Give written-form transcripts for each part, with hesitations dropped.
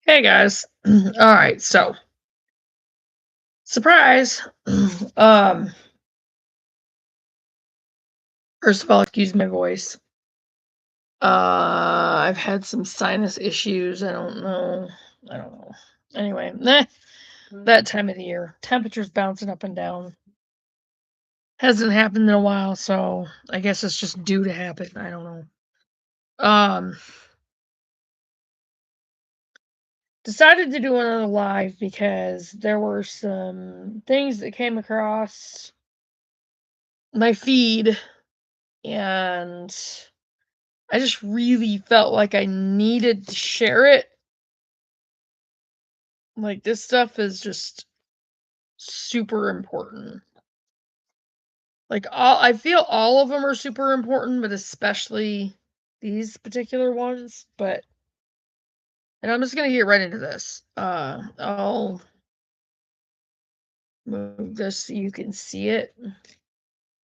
Hey guys. All right, so surprise. um First of all, excuse my voice. I've had some sinus issues. I don't know. Anyway, that time of the year. Temperatures bouncing up and down. Hasn't happened in a while, so I guess it's just due to happen. I don't know. Um Decided to do another live because there were some things that came across my feed, and I just really felt like I needed to share it. Like, this stuff is just super important. Like, I feel all of them are super important, but especially these particular ones. And I'm just gonna get right into this. I'll move this so you can see it.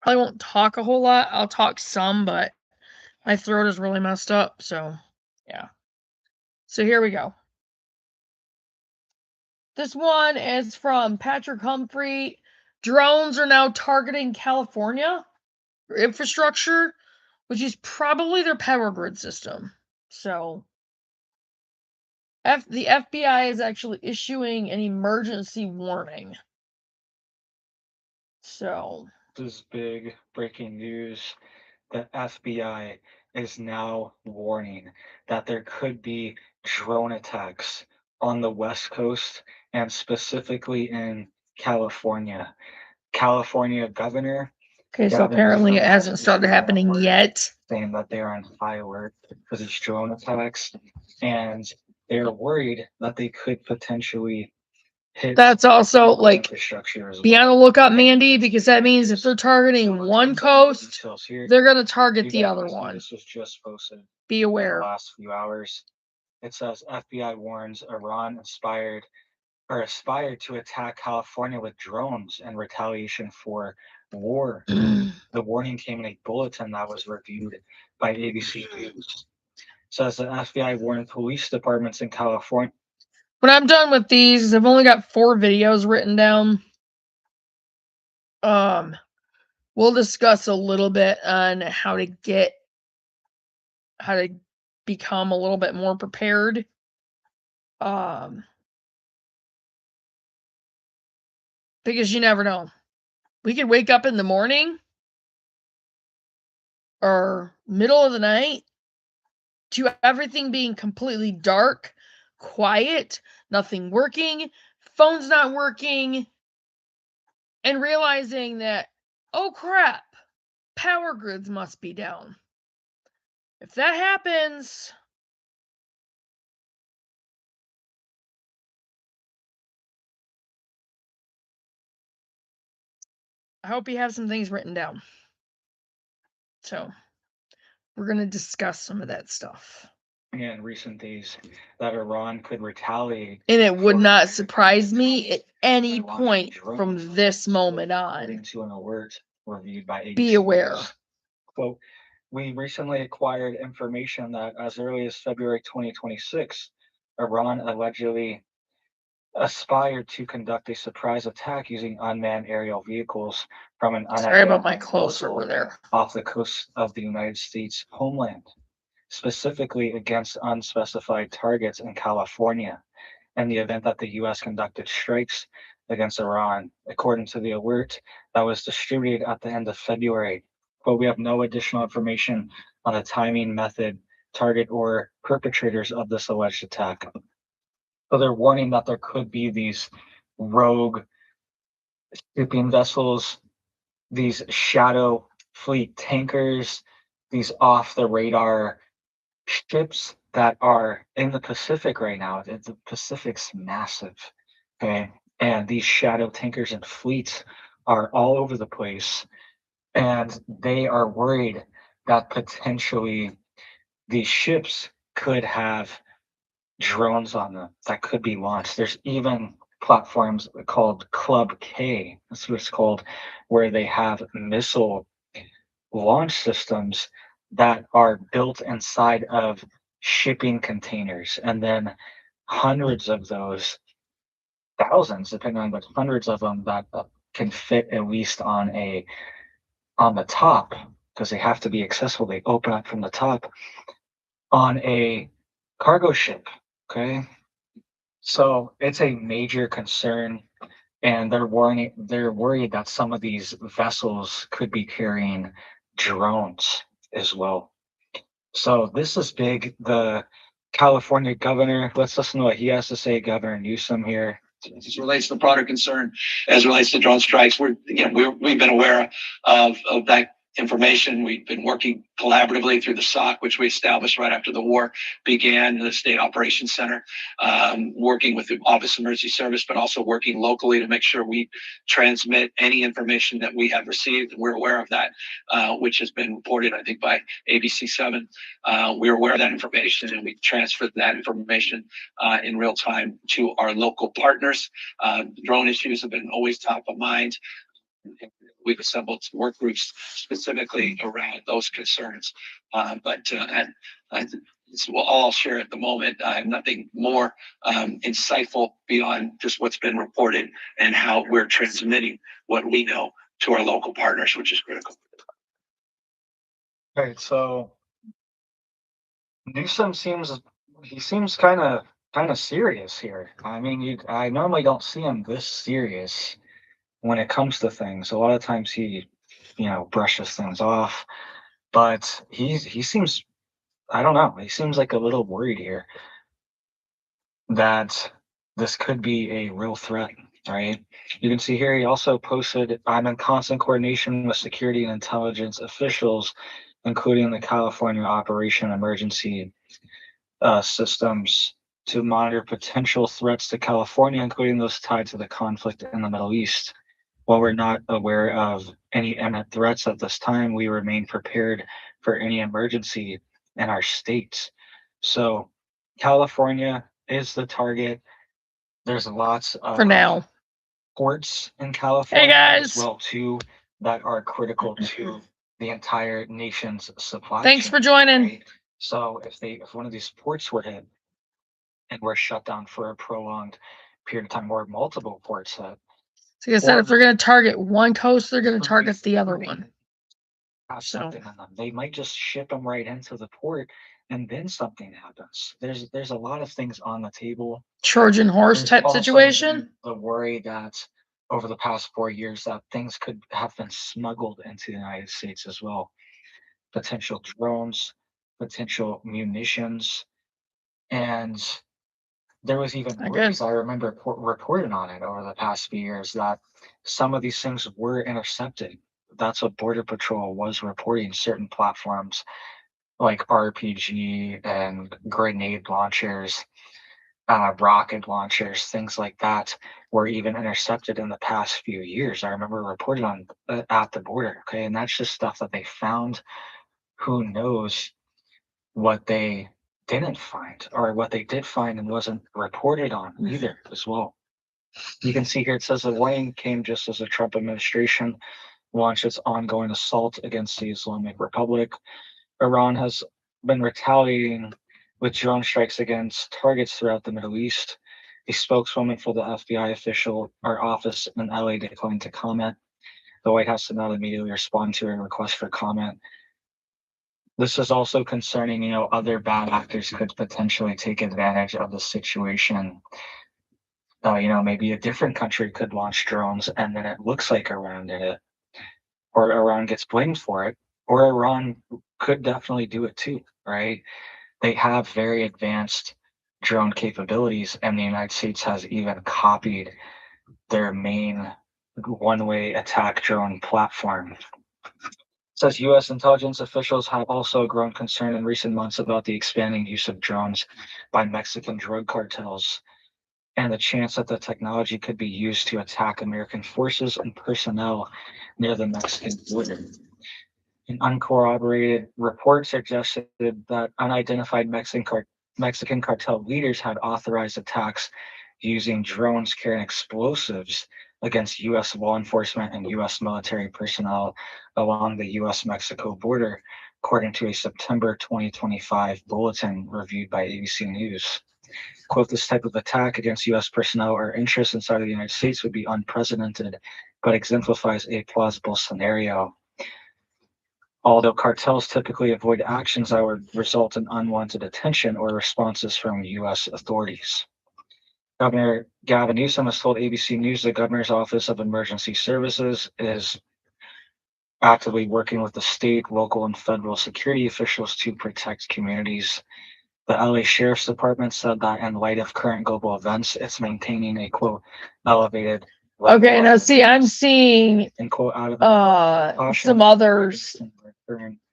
Probably won't talk a whole lot. I'll talk some, but my throat is really messed up. So, yeah. So here we go. This one is from Patrick Humphrey. Drones are now targeting California for infrastructure, which is probably their power grid system. So, the FBI is actually issuing an emergency warning. So, This is big breaking news. The FBI is now warning that there could be drone attacks on the West Coast and specifically in California. California Governor okay, so Gavin apparently it Newsom has hasn't started issued an happening alert yet. saying that they are on high alert for these drone attacks, and they're worried that they could potentially hit That's also like, infrastructure as be well. on the lookout, Mandy, because that means if they're targeting one coast, Details here. they're going to target You the guys other can see one. this was just posted Be in the aware. last few hours. It says FBI warns Iran aspired to attack California with drones in retaliation for war. The warning came in a bulletin that was reviewed by ABC News. Says the FBI warned police departments in California. When I'm done with these, I've only got 4 videos written down. Um, we'll discuss a little bit on how to become a little bit more prepared. Um, because you never know. We could wake up in the morning or middle of the night to everything being completely dark, quiet, nothing working, phone's not working, and realizing that, oh crap, power grids must be down. If that happens, I hope you have some things written down. So, we're going to discuss some of that stuff. In recent days that Iran could retaliate. And it would not surprise me at any point from this moment on. To an alert reviewed by ABC Be aware. News. Quote, we recently acquired information that as early as February 2026, Iran allegedly aspired to conduct a surprise attack using unmanned aerial vehicles from an Sorry about my clothes over there. off the coast of the United States homeland, specifically against unspecified targets in California, in the event that the U.S. conducted strikes against Iran, according to the alert that was distributed at the end of February. But we have no additional information on the timing, method, target, or perpetrators of this alleged attack. So they're warning that there could be these rogue shipping vessels, these shadow fleet tankers, these off the radar ships that are in the Pacific right now. The Pacific's massive, okay? And these shadow tankers and fleets are all over the place. And they are worried that potentially these ships could have drones on them that could be launched. There's even platforms called Club K, that's what it's called, where they have missile launch systems that are built inside of shipping containers and then hundreds of those, thousands, depending on, but hundreds of them that can fit at least on the top, because they have to be accessible. They open up from the top on a cargo ship. Okay, so it's a major concern, and they're worried that some of these vessels could be carrying drones as well. So this is big. The California governor, let's listen to what he has to say, Governor Newsom here. As it relates to broader concern, as it relates to drone strikes, we've been aware of that information. We've been working collaboratively through the SOC, which we established right after the war began, the State Operations Center, working with the Office of Emergency Service, but also working locally to make sure we transmit any information that we have received. We're aware of that, which has been reported, I think, by ABC7. We're aware of that information, and we transferred that information in real time to our local partners. Drone issues have been always top of mind. We've assembled work groups specifically around those concerns. It's all I'll share at the moment. I have nothing more insightful beyond just what's been reported and how we're transmitting what we know to our local partners, which is critical. Right. So Newsom seems kind of serious here. I mean, I normally don't see him this serious when it comes to things. A lot of times he, brushes things off, but he seems, I don't know, he seems like a little worried here that this could be a real threat. Right. You can see here he also posted, I'm in constant coordination with security and intelligence officials, including the California Operation Emergency Systems, to monitor potential threats to California, including those tied to the conflict in the Middle East. While we're not aware of any imminent threats at this time, we remain prepared for any emergency in our states. So California is the target. There's lots of For now. ports in California guys. as well too that are critical to the entire nation's supply Thanks chain, for joining. right? So if one of these ports were hit and were shut down for a prolonged period of time, or multiple ports hit, So like I said, if they're going to target one coast, they're going to target the other one. have something on them. They might just ship them right into the port, and then something happens. There's a lot of things on the table. Trojan horse There's type also situation. the worry that over the past 4 years that things could have been smuggled into the United States as well. Potential drones, potential munitions, and there was even worries, I remember reporting on it over the past few years, that some of these things were intercepted. That's what Border Patrol was reporting. Certain platforms like RPG and grenade launchers, rocket launchers, things like that were even intercepted in the past few years. I remember reporting on at the border. Okay, and that's just stuff that they found. Who knows what they didn't find, or what they did find and wasn't reported on either as well. You can see here it says the warning came just as the Trump administration launched its ongoing assault against the Islamic Republic. Iran has been retaliating with drone strikes against targets throughout the Middle East. A spokeswoman for the FBI official, our office in LA, declined to comment. The White House did not immediately respond to a request for comment. This is also concerning, other bad actors could potentially take advantage of the situation. Maybe a different country could launch drones and then it looks like Iran did it, or Iran gets blamed for it, or Iran could definitely do it too, right? They have very advanced drone capabilities, and the United States has even copied their main one-way attack drone platform. Says U.S. intelligence officials have also grown concerned in recent months about the expanding use of drones by Mexican drug cartels and the chance that the technology could be used to attack American forces and personnel near the Mexican border. An uncorroborated report suggested that unidentified Mexican cartel leaders had authorized attacks using drones carrying explosives against U.S. law enforcement and U.S. military personnel along the U.S.-Mexico border, according to a September 2025 bulletin reviewed by ABC News. Quote, this type of attack against U.S. personnel or interests inside of the United States would be unprecedented, but exemplifies a plausible scenario. Although cartels typically avoid actions that would result in unwanted attention or responses from U.S. authorities. Governor Gavin Newsom has told ABC News the governor's Office of Emergency Services is actively working with the state, local, and federal security officials to protect communities. The LA Sheriff's Department said that in light of current global events, it's maintaining a quote elevated level Okay, of now see, I'm seeing and quote out of some others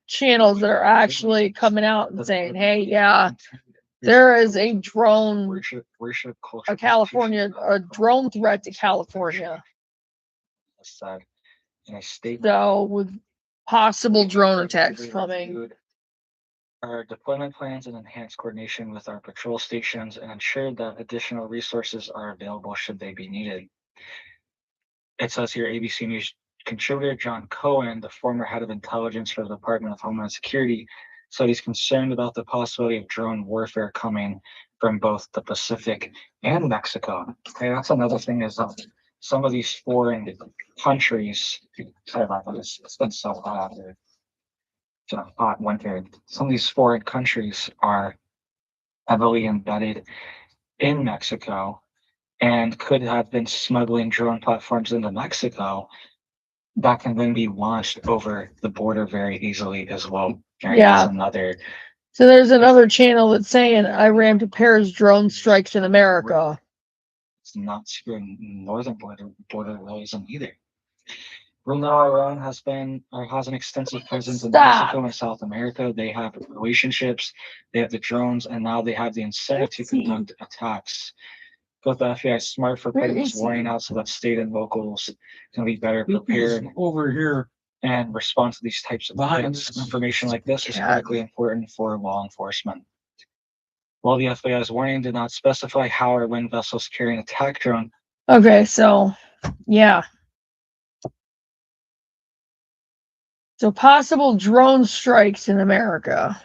channels that are actually coming out and saying, hey, yeah, there is a drone, worship culture a California, a drone threat to California. said in a statement. So with possible drone attacks coming. Our deployment plans and enhanced coordination with our patrol stations and ensure that additional resources are available should they be needed. It says here ABC News contributor John Cohen, the former head of intelligence for the Department of Homeland Security, said he's concerned about the possibility of drone warfare coming from both the Pacific and Mexico. Okay, that's another thing is some of these foreign countries, sorry about this, it's been so hot. It's a hot winter. Some of these foreign countries are heavily embedded in Mexico and could have been smuggling drone platforms into Mexico that can then be launched over the border very easily as well. And Yeah. that's another. So there's another channel that's saying Iran prepares drone strikes in America. It's not securing northern border either. Well, now Iran has an extensive presence in Mexico and South America. They have relationships, they have the drones, and now they have the incentive to conduct attacks. But the FBI is smart for putting this warning out so that state and locals can be better prepared over here and respond to these types of events. Information like this is critically important for law enforcement. While the FBI's warning did not specify how or when vessels carrying attack drone. Okay, so yeah. So possible drone strikes in America.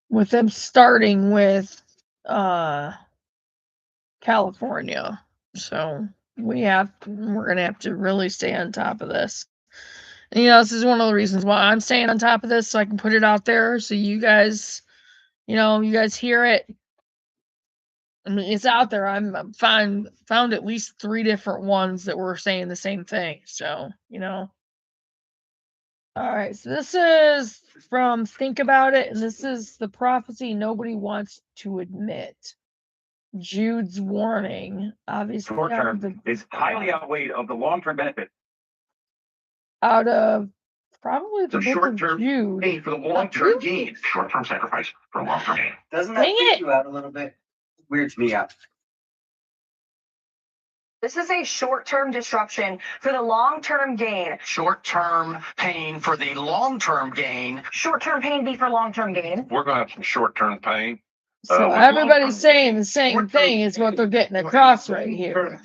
With them starting with California. So we're gonna have to really stay on top of this. And this is one of the reasons why I'm staying on top of this, so I can put it out there so you guys, you guys hear it. I mean, it's out there. I'm found at least 3 different ones that were saying the same thing. So, All right, so this is from Think About It, and this is the prophecy nobody wants to admit. Jude's warning, obviously, short term is highly outweighed of the long-term benefit. Out of probably the book short of term Jude. pain for the long-term gain. Short-term sacrifice for long-term gain. Doesn't that Dang freak it. you out a little bit? Weirds me out. This is a short-term disruption for the long-term gain. Short-term pain for the long-term gain. Short-term pain be for long-term gain. We're gonna have some short-term pain. So everybody's saying the same thing is what they're getting across right here.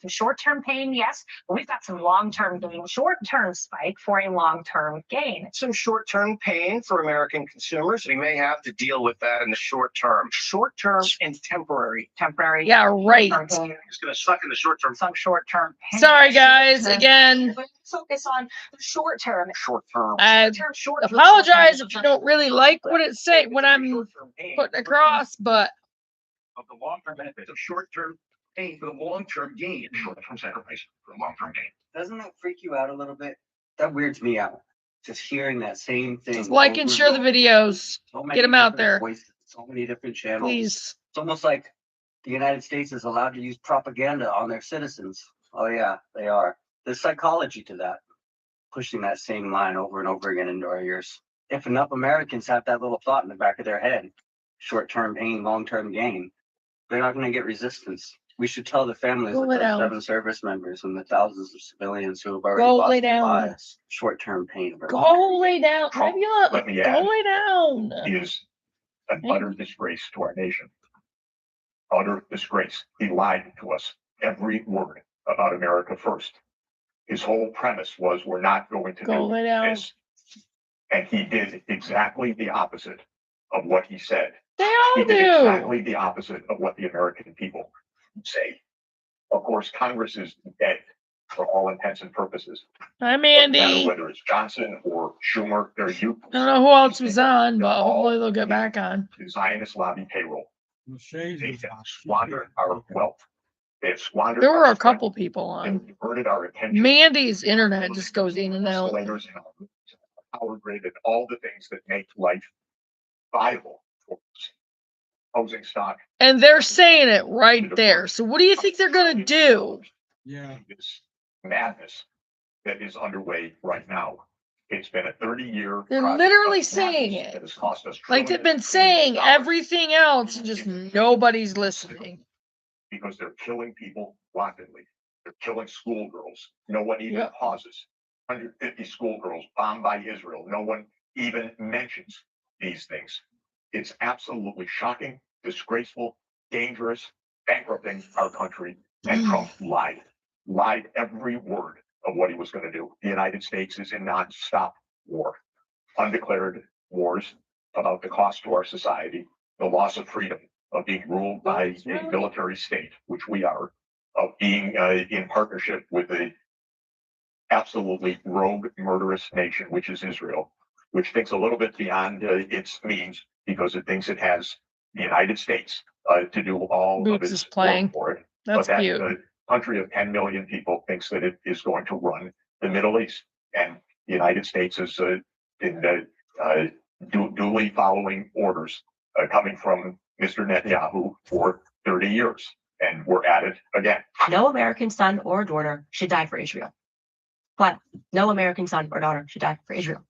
Short-term pain, yes, but we've got some long-term gain. Short-term spike for a long-term gain. Some short-term pain for American consumers. We may have to deal with that in the short term. Short-term and temporary. Temporary. Yeah, right. Short-term pain. It's gonna suck in the short term. Some short-term pain. Sorry, guys. Again, Focus on the short-term. Short-term. I Short-term apologize if you don't really like what it say what I'm putting across, but Of the long-term benefits of short-term pain for the long-term gain. Short-term sacrifice for long-term gain. Doesn't that freak you out a little bit? That weirds me out. Just hearing that same thing. just like and share the videos. So many Get 'em out different there. voices, so many different channels. Please. It's almost like the United States is allowed to use propaganda on their citizens. Oh yeah, they are. There's psychology to that. Pushing that same line over and over again into our ears. If enough Americans have that little thought in the back of their head, short-term pain, long-term gain, they're not going to get resistance. We should tell the families Go of lay the down. 7 service members and the thousands of civilians who have already Go lost lay their down. lives. Short-term pain. Go lay down. Trump, Nebula, let me go add. lay down. Is an utter disgrace to our nation. Utter disgrace. He lied to us every word about America first. His whole premise was we're not going to Go do lay down. this. And he did exactly the opposite of what he said. They all He did do. exactly the opposite of what the American people say. Of course, Congress is dead for all intents and purposes. Hi, Doesn't matter Mandy. whether it's Johnson or Schumer, they're useless. I don't know who else was on, but hopefully they'll get back on. The Zionist lobby payroll. They have squandered our wealth. They have squandered. There were our a couple people strength. on. They've diverted our attention. Mandy's internet just goes in and out. Escalators and power grid and all the things that make life viable for housing stock. And they're saying it right there. So what do you think they're going to do? Yeah. This madness that is underway right now. It's been a 30-year. They're literally saying it. That has cost us Like they've been trillions saying of dollars. everything else, just nobody's listening. Because they're killing people wantonly. They're killing schoolgirls. No one even pauses. 150 schoolgirls bombed by Israel. No one even mentions these things. It's absolutely shocking, disgraceful, dangerous, bankrupting our country. And Trump lied every word of what he was going to do. The United States is in non-stop war, undeclared wars about the cost to our society, the loss of freedom, of being ruled by a military state, which we are, of being in partnership with a absolutely rogue, murderous nation, which is Israel, which thinks a little bit beyond its means because it thinks it has the United States to do all Boots of its is playing. work for it. That's but that cute. Country of 10 million people thinks that it is going to run the Middle East, and the United States is duly following orders coming from Mr. Netanyahu for 30 years, and we're at it again. No American son or daughter should die for Israel. But no American son or daughter should die for Israel.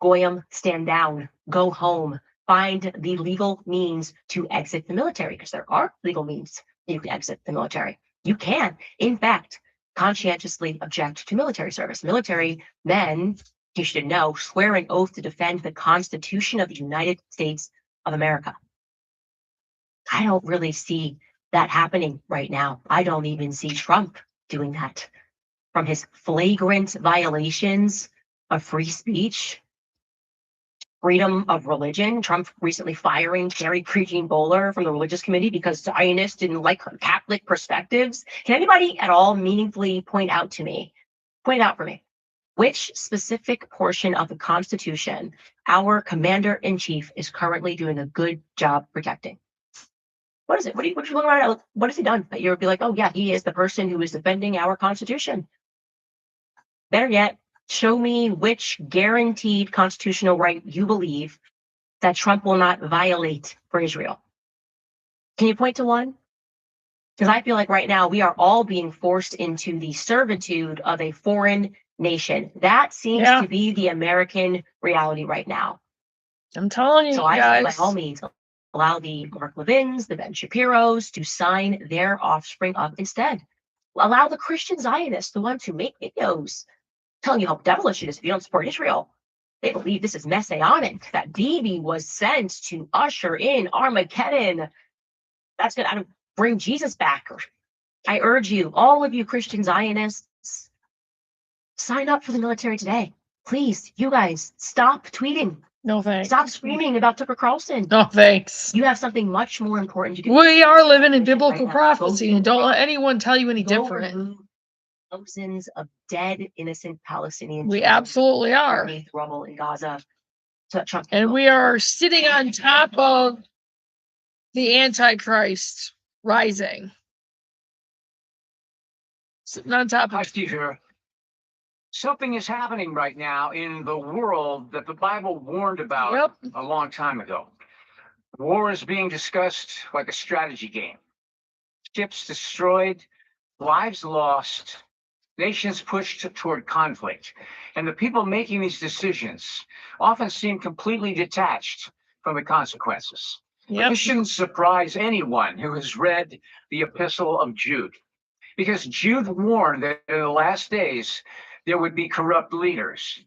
Goyim, stand down, go home, find the legal means to exit the military, because there are legal means you can exit the military. You can, in fact, conscientiously object to military service. Military men, you should know, swear an oath to defend the Constitution of the United States of America. I don't really see that happening right now. I don't even see Trump doing that. From his flagrant violations of free speech, freedom of religion, Trump recently firing Carrie Prejean Bowler from the Religious Committee because Zionists didn't like her Catholic perspectives. Can anybody at all meaningfully point out for me, which specific portion of the Constitution our commander-in-chief is currently doing a good job protecting? What is it? What are you looking around at? What has he done that you'll be like, oh yeah, he is the person who is defending our Constitution? Better yet, show me which guaranteed constitutional right you believe that Trump will not violate for Israel. Can you point to one? Because I feel like right now we are all being forced into the servitude of a foreign nation. That seems to be the American reality right now. I'm telling you, so I by all means allow the Mark Levins, the Ben Shapiros to sign their offspring up instead. Allow the Christian Zionists, the ones who make videos telling you how devilish it is if you don't support Israel. They believe this is messianic, that Bibi was sent to usher in Armageddon. That's going to bring Jesus back. I urge you, all of you Christian Zionists, sign up for the military today. Please, you guys, stop tweeting. No thanks. Stop screaming about Tucker Carlson. No thanks. You have something much more important to do. We are living in biblical prophecy, and don't let anyone tell you any different. Thousands of dead, innocent Palestinians. We absolutely are. Beneath rubble in Gaza. So that Trump and we are sitting on top of the Antichrist rising. Sitting on top of. Hi, Steve here. Something is happening right now in the world that the Bible warned about a long time ago. War is being discussed like a strategy game. Ships destroyed, lives lost, nations pushed toward conflict. And the people making these decisions often seem completely detached from the consequences. But this shouldn't surprise anyone who has read the Epistle of Jude, because Jude warned that in the last days, there would be corrupt leaders,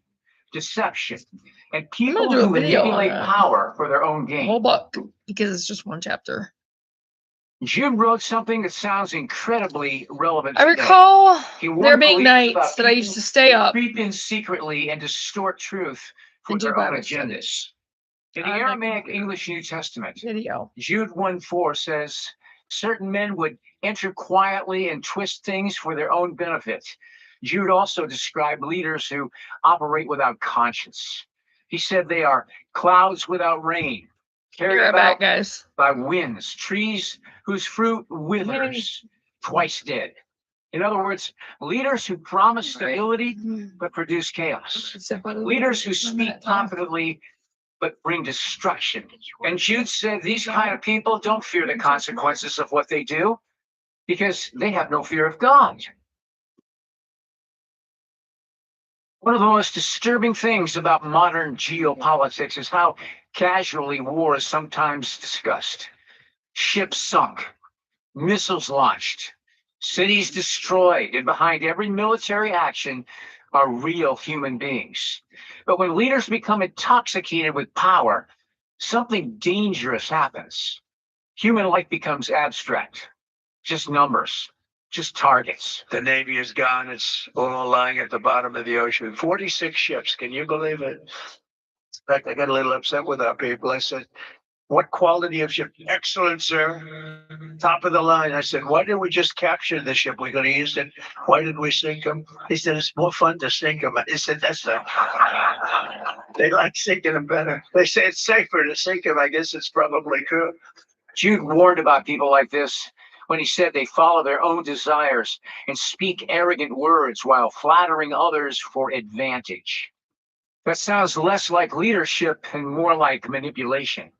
deception, and people who manipulate power for their own gain. Hold up, because it's just one chapter. Jude wrote something that sounds incredibly relevant. I recall there being nights that I used to stay up, creep in secretly and distort truth for their own agendas. In the Aramaic English New Testament, video. Jude 1:4 says, certain men would enter quietly and twist things for their own benefit. Jude also described leaders who operate without conscience. He said they are clouds without rain, carried You're about back, guys. by winds, trees whose fruit withers, twice dead. In other words, leaders who promise stability but produce chaos. Leaders who speak confidently but bring destruction. And Jude said these kind of people don't fear the consequences of what they do because they have no fear of God. One of the most disturbing things about modern geopolitics is how casually war is sometimes discussed. Ships sunk, missiles launched, cities destroyed, and behind every military action are real human beings. But when leaders become intoxicated with power, something dangerous happens. Human life becomes abstract, just numbers, just targets. The Navy is gone. It's all lying at the bottom of the ocean. 46 ships. Can you believe it? In fact, I got a little upset with our people. I said, what quality of ship? Excellent, sir. Top of the line. I said, why didn't we just capture the ship? We're going to use it. Why did we sink them? He said, it's more fun to sink them. He said, that's not. They like sinking them better. They say it's safer to sink them. I guess it's probably true. Jude warned about people like this when he said they follow their own desires and speak arrogant words while flattering others for advantage. That sounds less like leadership and more like manipulation.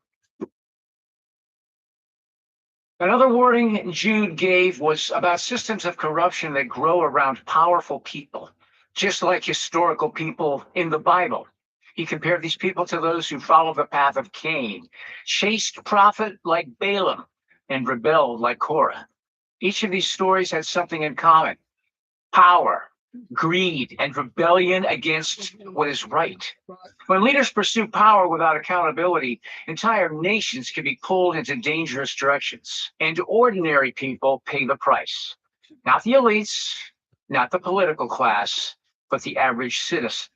Another warning Jude gave was about systems of corruption that grow around powerful people, just like historical people in the Bible. He compared these people to those who follow the path of Cain, chased prophet like Balaam, and rebelled like Korah. Each of these stories had something in common: power, greed, and rebellion against what is right. When leaders pursue power without accountability, entire nations can be pulled into dangerous directions, and ordinary people pay the price. Not the elites, not the political class, but the average citizen.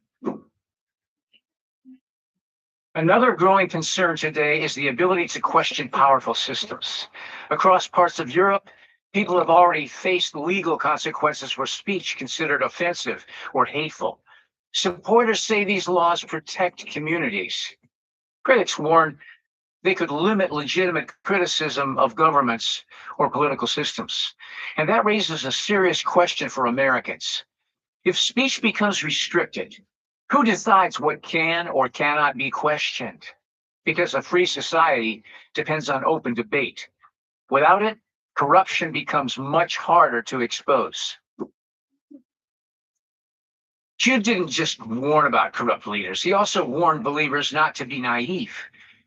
Another growing concern today is the ability to question powerful systems. Across parts of Europe, people have already faced legal consequences for speech considered offensive or hateful. Supporters say these laws protect communities. Critics warn they could limit legitimate criticism of governments or political systems. And that raises a serious question for Americans. If speech becomes restricted, who decides what can or cannot be questioned? Because a free society depends on open debate. Without it, corruption becomes much harder to expose. Jude didn't just warn about corrupt leaders. He also warned believers not to be naive.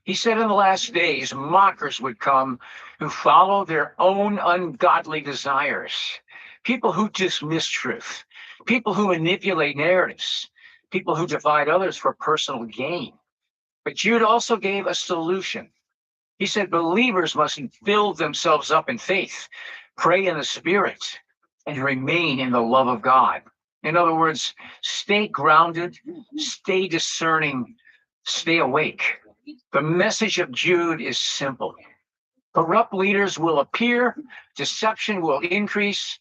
He said in the last days, mockers would come who follow their own ungodly desires. People who dismiss truth. People who manipulate narratives. People who divide others for personal gain. But Jude also gave a solution. He said believers must build themselves up in faith, pray in the Spirit, and remain in the love of God. In other words, stay grounded, stay discerning, stay awake. The message of Jude is simple. Corrupt leaders will appear, deception will increase,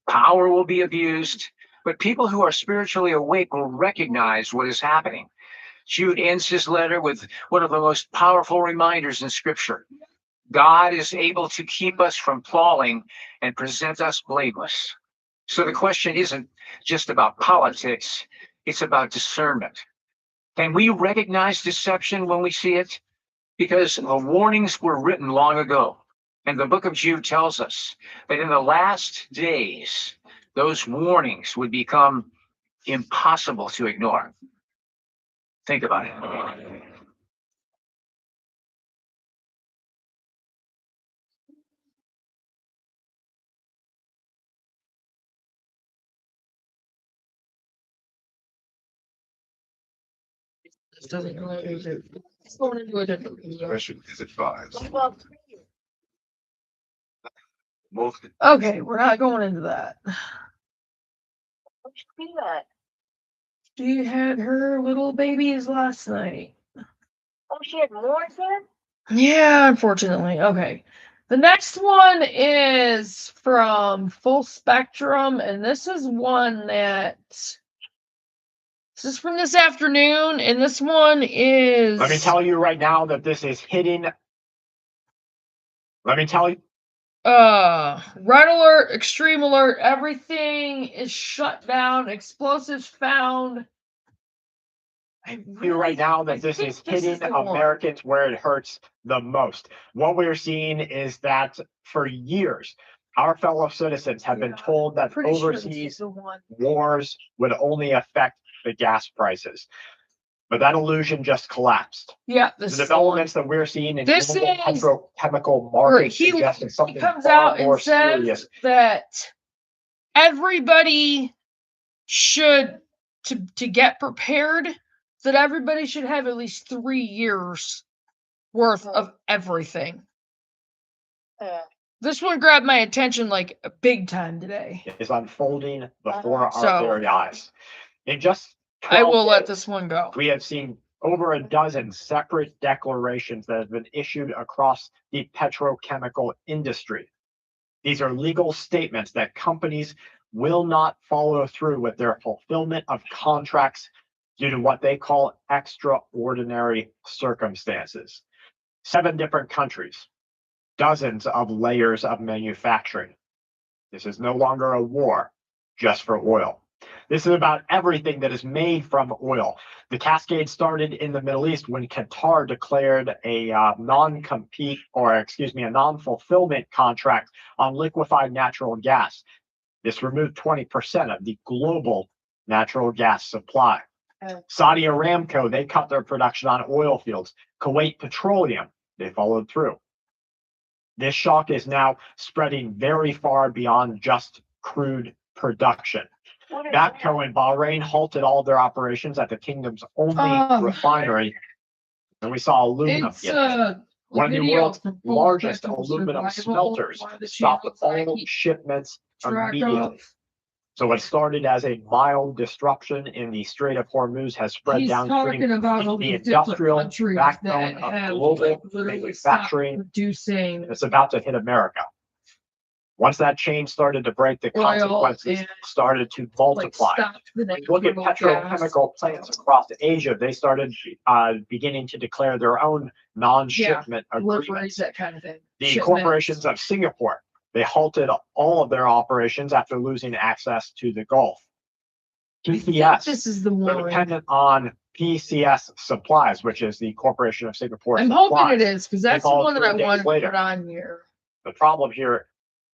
power will be abused, but people who are spiritually awake will recognize what is happening. Jude ends his letter with one of the most powerful reminders in Scripture. God is able to keep us from falling and present us blameless. So the question isn't just about politics, it's about discernment. Can we recognize deception when we see it? Because the warnings were written long ago. And the book of Jude tells us that in the last days, those warnings would become impossible to ignore. Think about it. This doesn't go into it. It's going into a different. Discretion is advised. Most Okay, we're not going into that. She had her little babies last night. she had more then? Yeah, unfortunately. Okay. The next one is from Full Spectrum, and this is one that this is from this afternoon, and this one is Let me tell you right now that this is hidden. Let me tell you. red alert, extreme alert, everything is shut down, explosives found. You right now that this is hitting Americans where it hurts the most. What we're seeing is that for years, our fellow citizens have been told that overseas wars would only affect the gas prices. But that illusion just collapsed. Yeah, the developments that we're seeing in global petrochemical markets suggesting something comes far out more and says serious. that everybody should to get prepared, that everybody should have at least 3 years worth of everything. This one grabbed my attention like big time today. Is unfolding before our very eyes. In just I will let this one go. We have seen over a dozen separate declarations that have been issued across the petrochemical industry. These are legal statements that companies will not follow through with their fulfillment of contracts due to what they call extraordinary circumstances. 7 different countries, dozens of layers of manufacturing. This is no longer a war just for oil. This is about everything that is made from oil. The cascade started in the Middle East when Qatar declared a non-compete, or excuse me, a non-fulfillment contract on liquefied natural gas. This removed 20% of the global natural gas supply. Saudi Aramco, they cut their production on oil fields. Kuwait Petroleum, they followed through. This shock is now spreading very far beyond just crude production. Bapco in Bahrain halted all their operations at the kingdom's only refinery. And we saw aluminum. One of the world's largest aluminum smelters stopped all shipments immediately. So what started as a mild disruption in the Strait of Hormuz has spread downstream to the industrial backbone of global manufacturing. It's about to hit America. Once that chain started to break, the consequences started to multiply. Look at petrochemical plants across Asia. They started beginning to declare their own non-shipment agreements. That kind of thing. The corporations of Singapore, they halted all of their operations after losing access to the Gulf. PCS, this is the one. They're dependent on PCS Supplies, which is the Corporation of Singapore. I'm hoping it is, because that's the one that I wanted to put on here. The problem here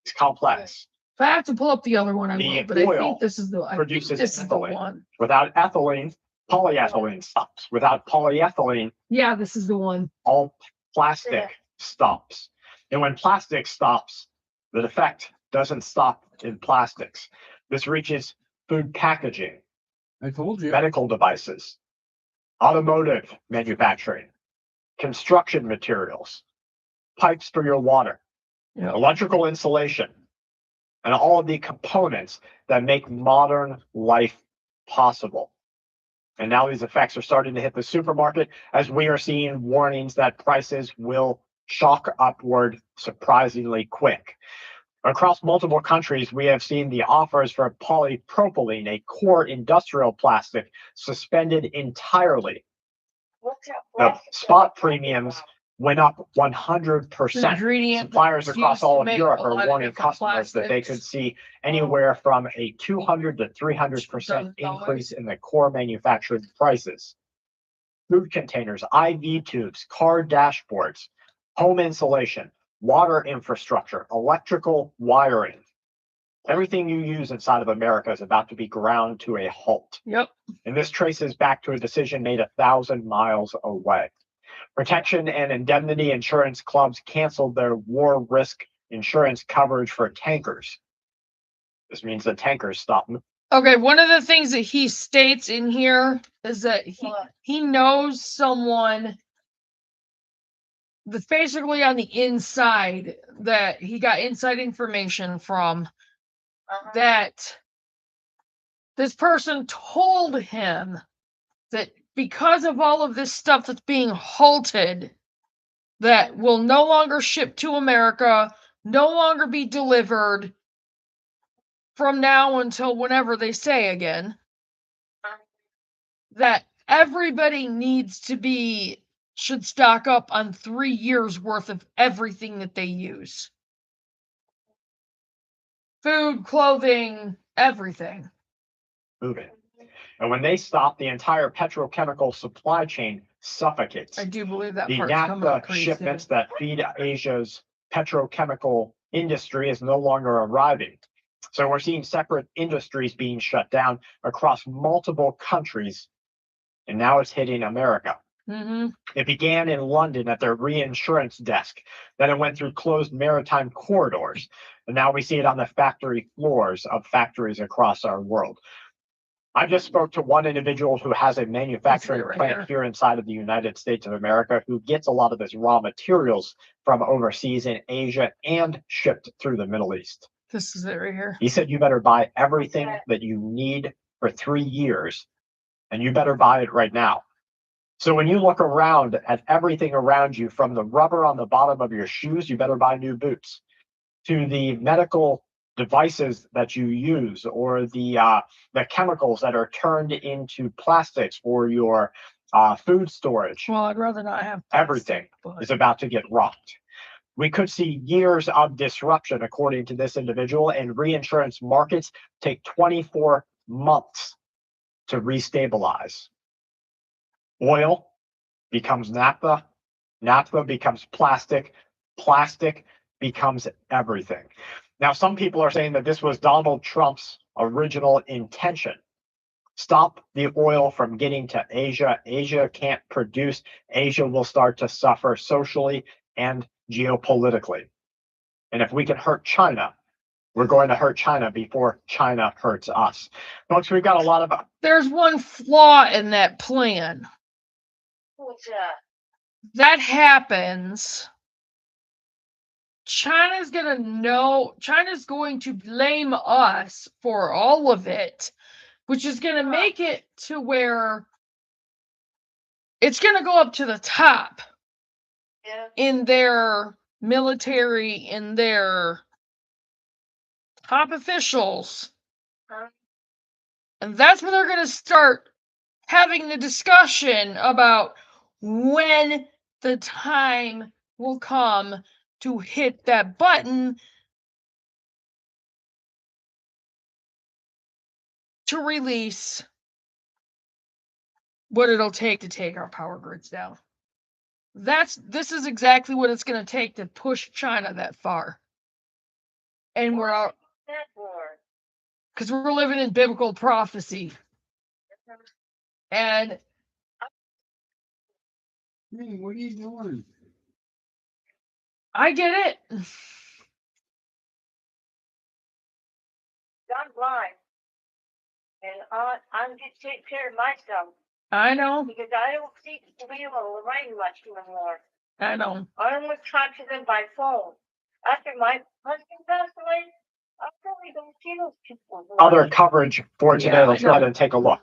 is complex. If I have to pull up the other one, I will, but I think this is the one. Without ethylene, polyethylene stops. Without polyethylene, yeah, this is the one. All plastic stops. And when plastic stops, the defect doesn't stop in plastics. This reaches food packaging. I told you. Medical devices, automotive manufacturing, construction materials, pipes for your water, electrical insulation, and all of the components that make modern life possible. And now these effects are starting to hit the supermarket as we are seeing warnings that prices will shock upward surprisingly quick. Across multiple countries, we have seen the offers for polypropylene, a core industrial plastic, suspended entirely. The spot premiums went up 100%. Suppliers across all of Europe are warning customers that they could see anywhere from a 200 to 300% increase in the core manufactured prices. Food containers, IV tubes, car dashboards, home insulation, water infrastructure, electrical wiring. Everything you use inside of America is about to be ground to a halt. Yep. And this traces back to a decision made 1,000 miles away. Protection and indemnity insurance clubs canceled their war risk insurance coverage for tankers. This means that tankers stop. Okay, one of the things that he states in here is that he knows someone that's basically on the inside, that he got inside information from, that this person told him that because of all of this stuff that's being halted, that will no longer ship to America, no longer be delivered from now until whenever they say again, that everybody should stock up on 3 years worth of everything that they use. Food, clothing, everything. Moving. And when they stop, the entire petrochemical supply chain suffocates. I do believe that The part's coming up naphtha pretty shipments soon. that feed Asia's petrochemical industry is no longer arriving. So we're seeing separate industries being shut down across multiple countries, and now it's hitting America. It began in London at their reinsurance desk. Then it went through closed maritime corridors. And now we see it on the factory floors of factories across our world. I just spoke to one individual who has a manufacturing plant here inside of the United States of America who gets a lot of his raw materials from overseas in Asia and shipped through the Middle East. This is it right here. He said, you better buy everything that you need for 3 years, and you better buy it right now. So when you look around at everything around you, from the rubber on the bottom of your shoes, you better buy new boots, to the medical devices that you use, or the chemicals that are turned into plastics for your food storage. Well, I'd rather not have everything is about to get rocked. We could see years of disruption, according to this individual, and reinsurance markets take 24 months to restabilize. Oil becomes naphtha, naphtha becomes plastic, plastic becomes everything. Now, some people are saying that this was Donald Trump's original intention. Stop the oil from getting to Asia. Asia can't produce. Asia will start to suffer socially and geopolitically. And if we can hurt China, we're going to hurt China before China hurts us. Folks, we've got a lot of... There's one flaw in that plan. What's that? That happens, China's going to blame us for all of it, which is going to make it to where it's going to go up to the top in their military, in their top officials. And that's when they're going to start having the discussion about when the time will come to hit that button to release what it'll take to take our power grids down. This is exactly what it's going to take to push China that far. And we're out because we're living in biblical prophecy. And hey, what are you doing? I get it. John's blind. And I'm just taking care of myself. I know. Because I don't seem to be able to write much anymore. I know. I only talk to them by phone. After my husband passed away, I probably don't see those people. Other coverage for today. Let's go ahead and take a look.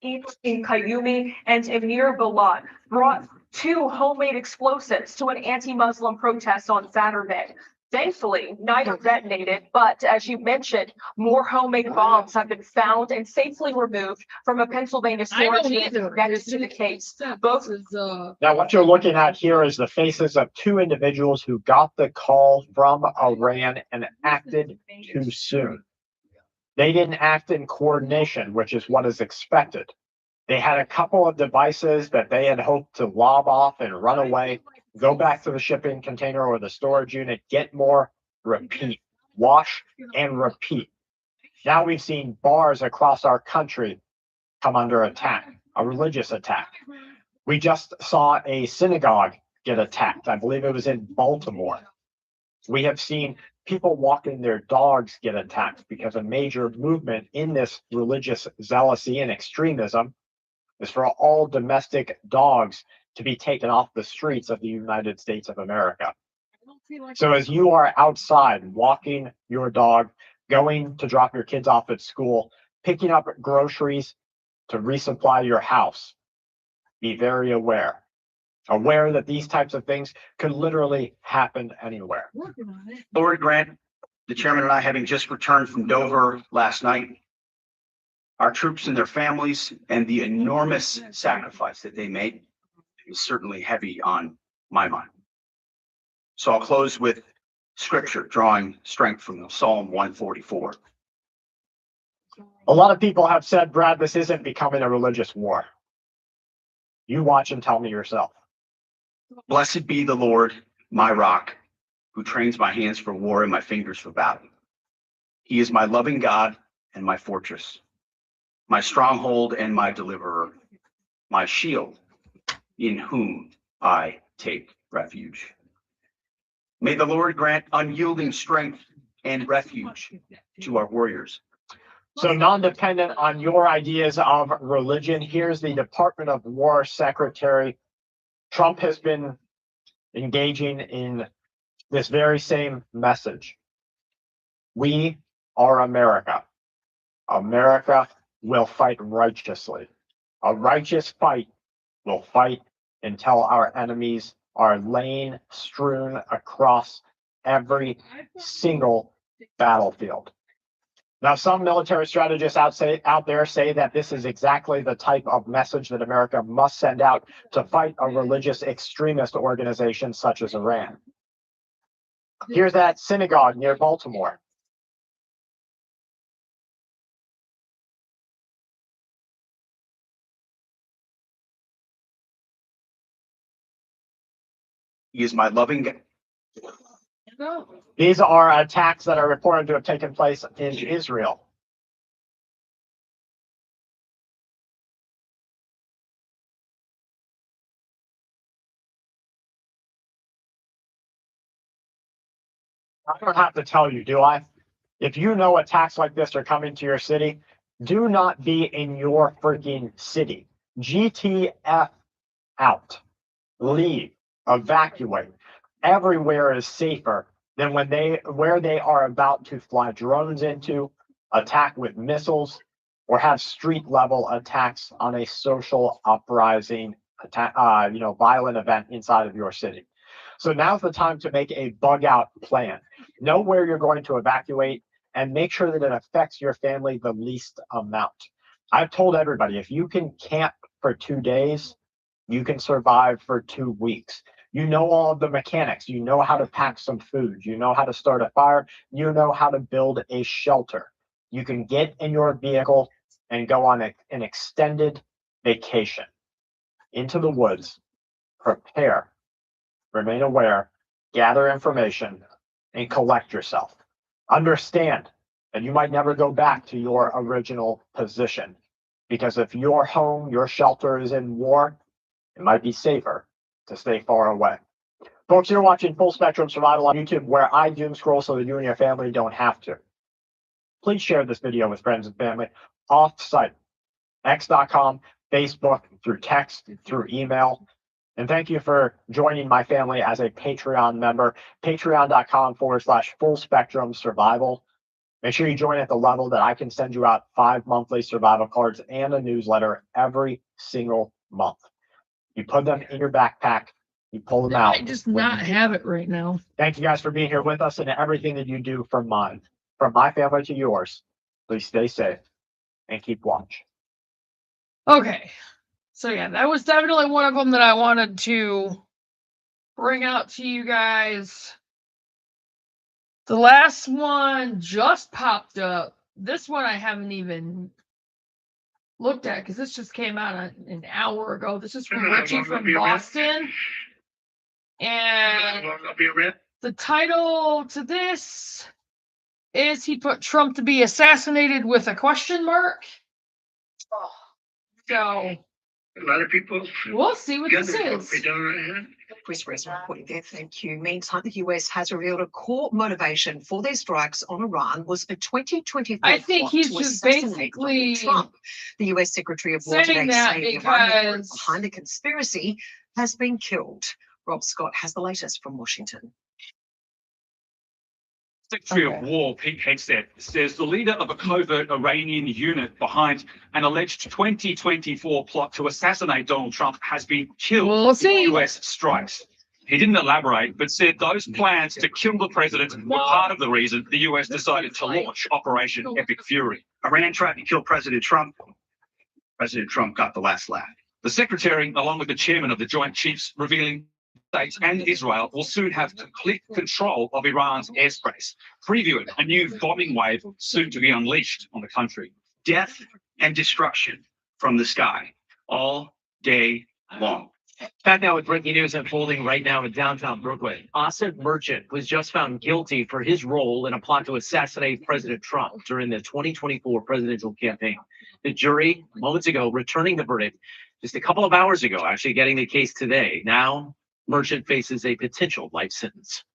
In Kayumi and Emir Balad brought 2 homemade explosives to an anti-Muslim protest on Saturday. Thankfully, neither detonated, but as you mentioned, more homemade bombs have been found and safely removed from a Pennsylvania storage unit connected to the case. Both Now, what you're looking at here is the faces of 2 individuals who got the call from Iran and acted too soon. They didn't act in coordination, which is what is expected. They had a couple of devices that they had hoped to lob off and run away, go back to the shipping container or the storage unit, get more, repeat, wash and repeat. Now we've seen bars across our country come under attack, a religious attack. We just saw a synagogue get attacked. I believe it was in Baltimore. We have seen people walking their dogs get attacked because a major movement in this religious zealousy and extremism is for all domestic dogs to be taken off the streets of the United States of America. So as you are outside walking your dog, going to drop your kids off at school, picking up groceries, to resupply your house. Be very aware that these types of things could literally happen anywhere. Lord grant the chairman and I, having just returned from Dover last night, our troops and their families, and the enormous sacrifice that they made is certainly heavy on my mind. So I'll close with scripture, drawing strength from Psalm 144. A lot of people have said, Brad, this isn't becoming a religious war. You watch and tell me yourself. Blessed be the Lord, my rock, who trains my hands for war and my fingers for battle. He is my loving God and my fortress, my stronghold and my deliverer, my shield, in whom I take refuge. May the Lord grant unyielding strength and refuge to our warriors. So non-dependent on your ideas of religion, here's the Department of War Secretary. Trump has been engaging in this very same message. We are America. America will fight righteously. A righteous fight will fight until our enemies are laying strewn across every single battlefield. Now, some military strategists out there say that this is exactly the type of message that America must send out to fight a religious extremist organization such as Iran. Here's that synagogue near Baltimore. He is my loving. These are attacks that are reported to have taken place in Israel. I don't have to tell you, do I? If you know attacks like this are coming to your city, do not be in your freaking city. GTF out. Leave. Evacuate. Everywhere is safer than where they are about to fly drones into, attack with missiles, or have street level attacks on a social uprising attack, violent event inside of your city. So now's the time to make a bug out plan. Know where you're going to evacuate and make sure that it affects your family the least amount. I've told everybody, if you can camp for 2 days, you can survive for 2 weeks. You know all of the mechanics. You know how to pack some food. You know how to start a fire. You know how to build a shelter. You can get in your vehicle and go on an extended vacation into the woods. Prepare, remain aware, gather information, and collect yourself. Understand that you might never go back to your original position, because if your home, your shelter is in war, it might be safer to stay far away. Folks, you're watching Full Spectrum Survival on YouTube, where I doom scroll so that you and your family don't have to. Please share this video with friends and family off-site, x.com, Facebook, through text, through email. And thank you for joining my family as a Patreon member, patreon.com/Full Spectrum Survival. Make sure you join at the level that I can send you out 5 monthly survival cards and a newsletter every single month. You put them in your backpack, you pull them out. I just not have it right now. Thank you guys for being here with us and everything that you do for mine. From my family to yours. Please stay safe and keep watch. Okay. So yeah, that was definitely one of them that I wanted to bring out to you guys. The last one just popped up. This one I haven't even looked at because this just came out an hour ago. This is from Richie from Boston. And the title to this is he put Trump to be assassinated with a question mark. So a lot of people. We'll see what this is. Press point there, thank you. Meantime, the US has revealed a core motivation for their strikes on Iran was a 2024 I think he's to just assassinate basically Trump. The US Secretary of War saying today that saying the Iranian group because behind the conspiracy has been killed. Rob Scott has the latest from Washington. Secretary of War Pete Hegseth says the leader of a covert Iranian unit behind an alleged 2024 plot to assassinate Donald Trump has been killed in US strikes. He didn't elaborate, but said those plans to kill the president were part of the reason the US decided to launch Operation Epic Fury. Iran tried to kill President Trump. President Trump got the last laugh. The secretary, along with the chairman of the Joint Chiefs, revealing States and Israel will soon have complete control of Iran's airspace, previewing a new bombing wave soon to be unleashed on the country. Death and destruction from the sky all day long. Back now with breaking news unfolding right now in downtown Brooklyn. Asad Merchant was just found guilty for his role in a plot to assassinate President Trump during the 2024 presidential campaign. The jury, moments ago, returning the verdict just a couple of hours ago, actually getting the case today. Now, Merchant faces a potential life sentence.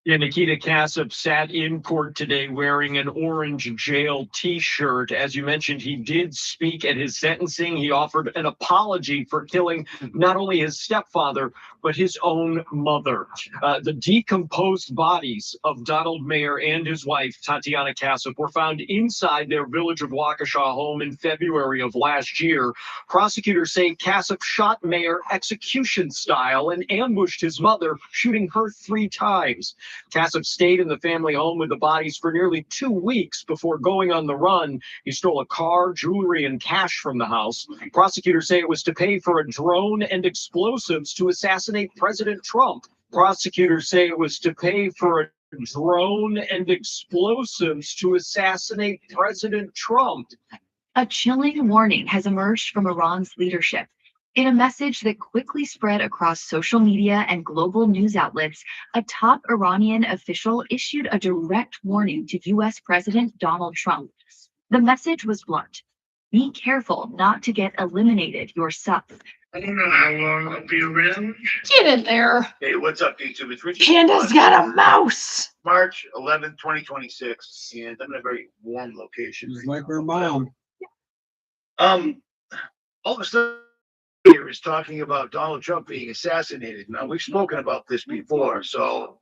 Yeah, Nikita Kassoff sat in court today wearing an orange jail T-shirt. As you mentioned, he did speak at his sentencing. He offered an apology for killing not only his stepfather, but his own mother. The decomposed bodies of Donald Mayer and his wife, Tatiana Kassoff, were found inside their Village of Waukesha home in February of last year. Prosecutors say Kassoff shot Mayer execution style and ambushed his mother, shooting her 3 times. Kassoff stayed in the family home with the bodies for nearly 2 weeks before going on the run. He stole a car, jewelry, and cash from the house. Prosecutors say it was to pay for a drone and explosives to assassinate President Trump. Prosecutors say it was to pay for a drone and explosives to assassinate President Trump. A chilling warning has emerged from Iran's leadership. In a message that quickly spread across social media and global news outlets, a top Iranian official issued a direct warning to U.S. President Donald Trump. The message was blunt. Be careful not to get eliminated yourself. I don't know how long I'll be around. Get in there. Hey, what's up, YouTube? It's Richard. Panda's got a mouse. March 11th, 2026, and I'm in a very warm location. It's like her mom. All of a sudden, here is talking about Donald Trump being assassinated. Now, we've spoken about this before, so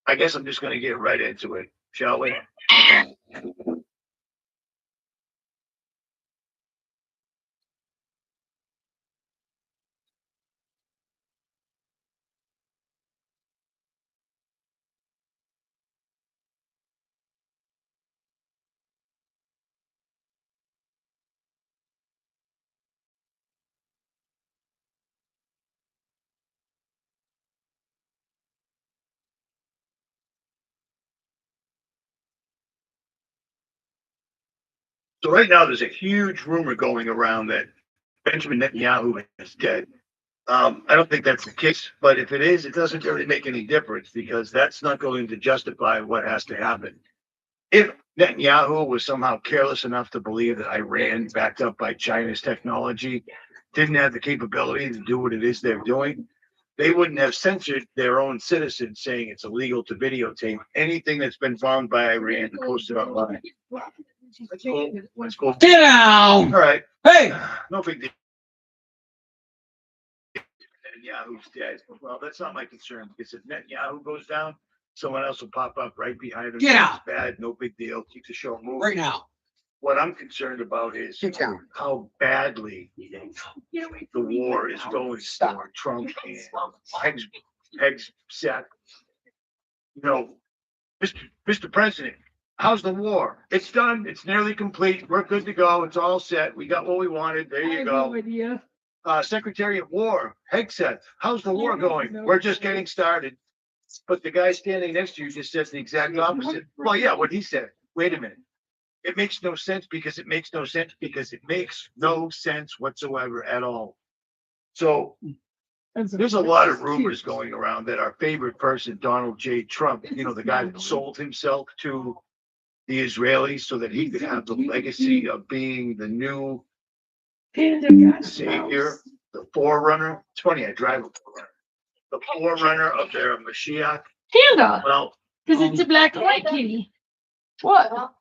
I guess I'm just going to get right into it, shall we? So right now, there's a huge rumor going around that Benjamin Netanyahu is dead. I don't think that's the case, but if it is, it doesn't really make any difference because that's not going to justify what has to happen. If Netanyahu was somehow careless enough to believe that Iran, backed up by China's technology, didn't have the capability to do what it is they're doing, they wouldn't have censored their own citizens saying it's illegal to videotape anything that's been found by Iran and posted online. That's cool. That's cool. Get down! All right. Hey! No big deal. Netanyahu's dead. Well, that's not my concern because if Netanyahu goes down, someone else will pop up right behind him. Get out! It's bad. No big deal. Keep the show moving. Right now. What I'm concerned about is how badly the war is going for Trump and Hegseth. You know, Mr. President, how's the war? It's done. It's nearly complete. We're good to go. It's all set. We got what we wanted. There you go. Secretary of War, Hegseth, how's the war going? We're just getting started. But the guy standing next to you just says the exact opposite. Well, yeah, what he said. Wait a minute. It makes no sense because it makes no sense because it makes no sense whatsoever at all. So there's a lot of rumors going around that our favorite person, Donald J. Trump, you know, the guy that sold himself to the Israelis so that he could have the legacy of being the new savior, the forerunner. It's funny, I drive a forerunner. The forerunner of their Mashiach. Panda. Well, because it's a black and white kitty. What?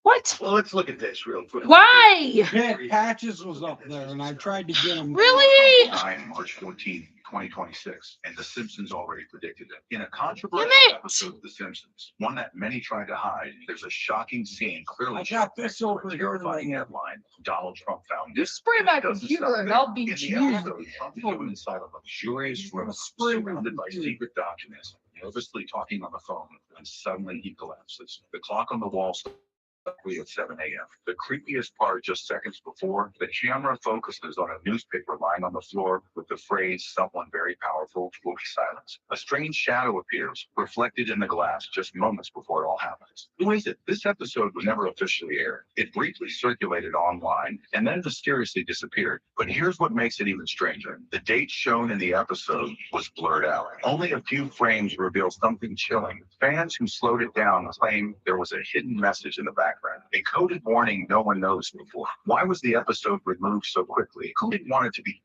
What? Well, let's look at this real quick. Why? Yeah, Patches was up there, and I tried to get him. Really? March 14th, 2026, and The Simpsons already predicted it. In a controversial Damn it! episode of The Simpsons, one that many tried to hide, there's a shocking scene clearly. I got this over here. Terrifying headline. Donald Trump found Just spray my Doesn't computer stop and there. I'll be In the you. episode, Trump is shown inside a luxurious room surrounded by secret documents, nervously talking on the phone, and suddenly he collapses. The clock on the wall stops at 7 a.m. The creepiest part, just seconds before, the camera focuses on a newspaper lying on the floor with the phrase, "Someone very powerful will be silenced." A strange shadow appears, reflected in the glass just moments before it all happens. Who is it? This episode was never officially aired. It briefly circulated online and then mysteriously disappeared. But here's what makes it even stranger. The date shown in the episode was blurred out. Only a few frames reveal something chilling. Fans who slowed it down claim there was a hidden message in the background. A coded warning no one noticed before. Why was the episode removed so quickly? Who didn't want it to be?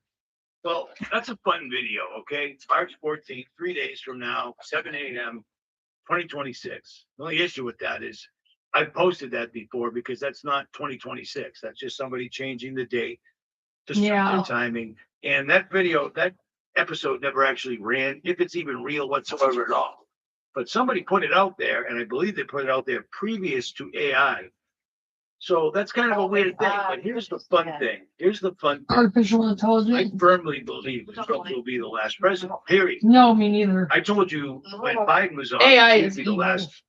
Well, that's a fun video, okay? It's March 14th, 3 days from now, 7 a.m., 2026. The only issue with that is I posted that before because that's not 2026. That's just somebody changing the date to suit their timing. And that video, that episode never actually ran, if it's even real whatsoever at all. But somebody put it out there, and I believe they put it out there previous to AI. So that's kind of a weird thing, but here's the fun thing. Here's the fun thing. Artificial intelligence? I firmly believe that Trump will be the last president, period. No, me neither. I told you when Biden was on, AI he'd is be the evil. last,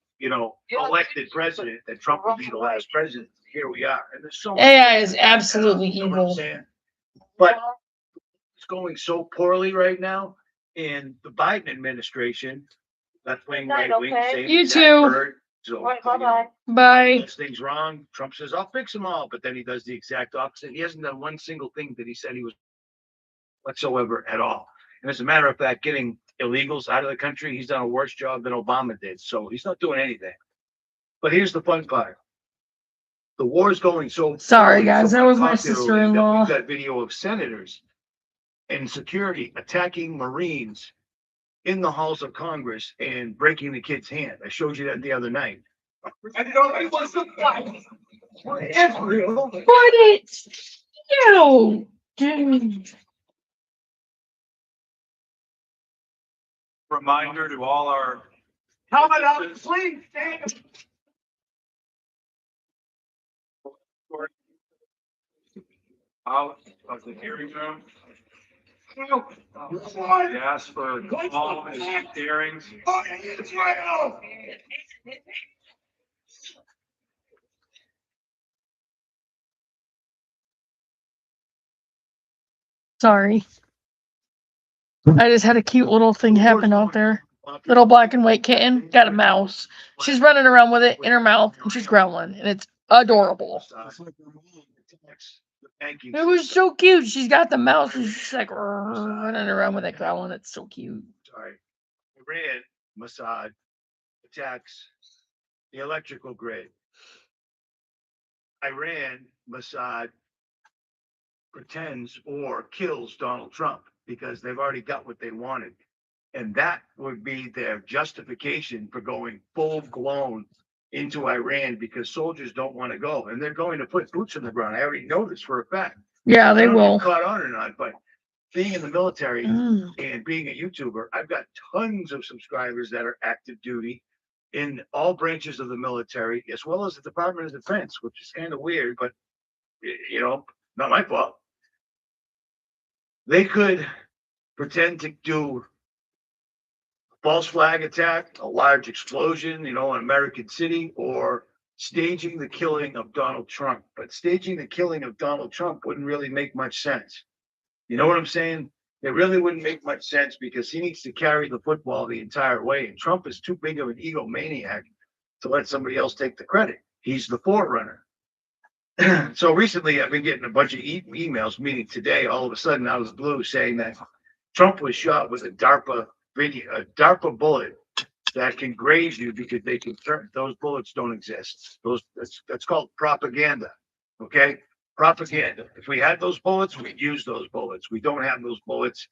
elected president, that Trump would be the last president. Here we are. And there's so much. AI is absolutely You know what I'm evil. saying? But it's going so poorly right now in the Biden administration. Left wing, right wing, same You exact too. bird. So, Bye. does things wrong. Trump says, "I'll fix them all," but then he does the exact opposite. He hasn't done one single thing that he said he was whatsoever at all. And as a matter of fact, getting illegals out of the country, he's done a worse job than Obama did. So he's not doing anything. But here's the fun part. The war is going so. Sorry, guys. That was my popularly that sister-in-law. We've got video of senators and security attacking Marines in the halls of Congress and breaking the kid's hand. I showed you that the other night. And nobody wants to fight for Israel. But it's you. Dude. Reminder to all our Coming up, please stand. out of the hearing room. What? Yes, for all of the hearings. Israel. Sorry. I just had a cute little thing happen out there. Little black and white kitten got a mouse. She's running around with it in her mouth and she's growling, and it's adorable. It was so cute. She's got the mouse and she's like running around with it growling. It's so cute. Sorry. Iran, Mossad attacks the electrical grid. Iran, Mossad pretends or kills Donald Trump because they've already got what they wanted. And that would be their justification for going full blown into Iran because soldiers don't want to go. And they're going to put boots on the ground. I already know this for a fact. Yeah, they I don't know if will. you're caught on or not, but being in the military Mm. and being a YouTuber, I've got tons of subscribers that are active duty in all branches of the military, as well as the Department of Defense, which is kind of weird, but not my fault. They could pretend to do a false flag attack, a large explosion, in American City, or staging the killing of Donald Trump. But staging the killing of Donald Trump wouldn't really make much sense. You know what I'm saying? It really wouldn't make much sense because he needs to carry the football the entire way. And Trump is too big of an egomaniac to let somebody else take the credit. He's the forerunner. So recently I've been getting a bunch of emails, meaning today, all of a sudden out of the blue, saying that Trump was shot with a DARPA bullet that can graze you because they can turn. Those bullets don't exist. That's called propaganda. Okay? Propaganda. If we had those bullets, we'd use those bullets. We don't have those bullets.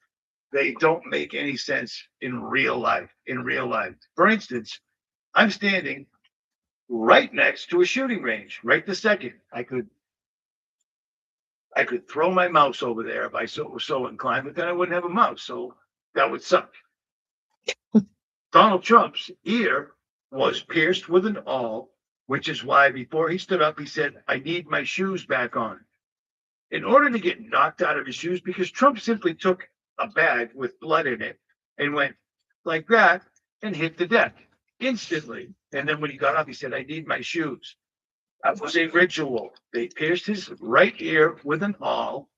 They don't make any sense in real life. For instance, I'm standing right next to a shooting range. Right this second, I could throw my mouse over there if I was so inclined, but then I wouldn't have a mouse. So that would suck. Donald Trump's ear was pierced with an awl, which is why before he stood up, he said, "I need my shoes back on." In order to get knocked out of his shoes, because Trump simply took a bag with blood in it and went like that and hit the deck instantly. And then when he got up, he said, "I need my shoes." That was a ritual. They pierced his right ear with an awl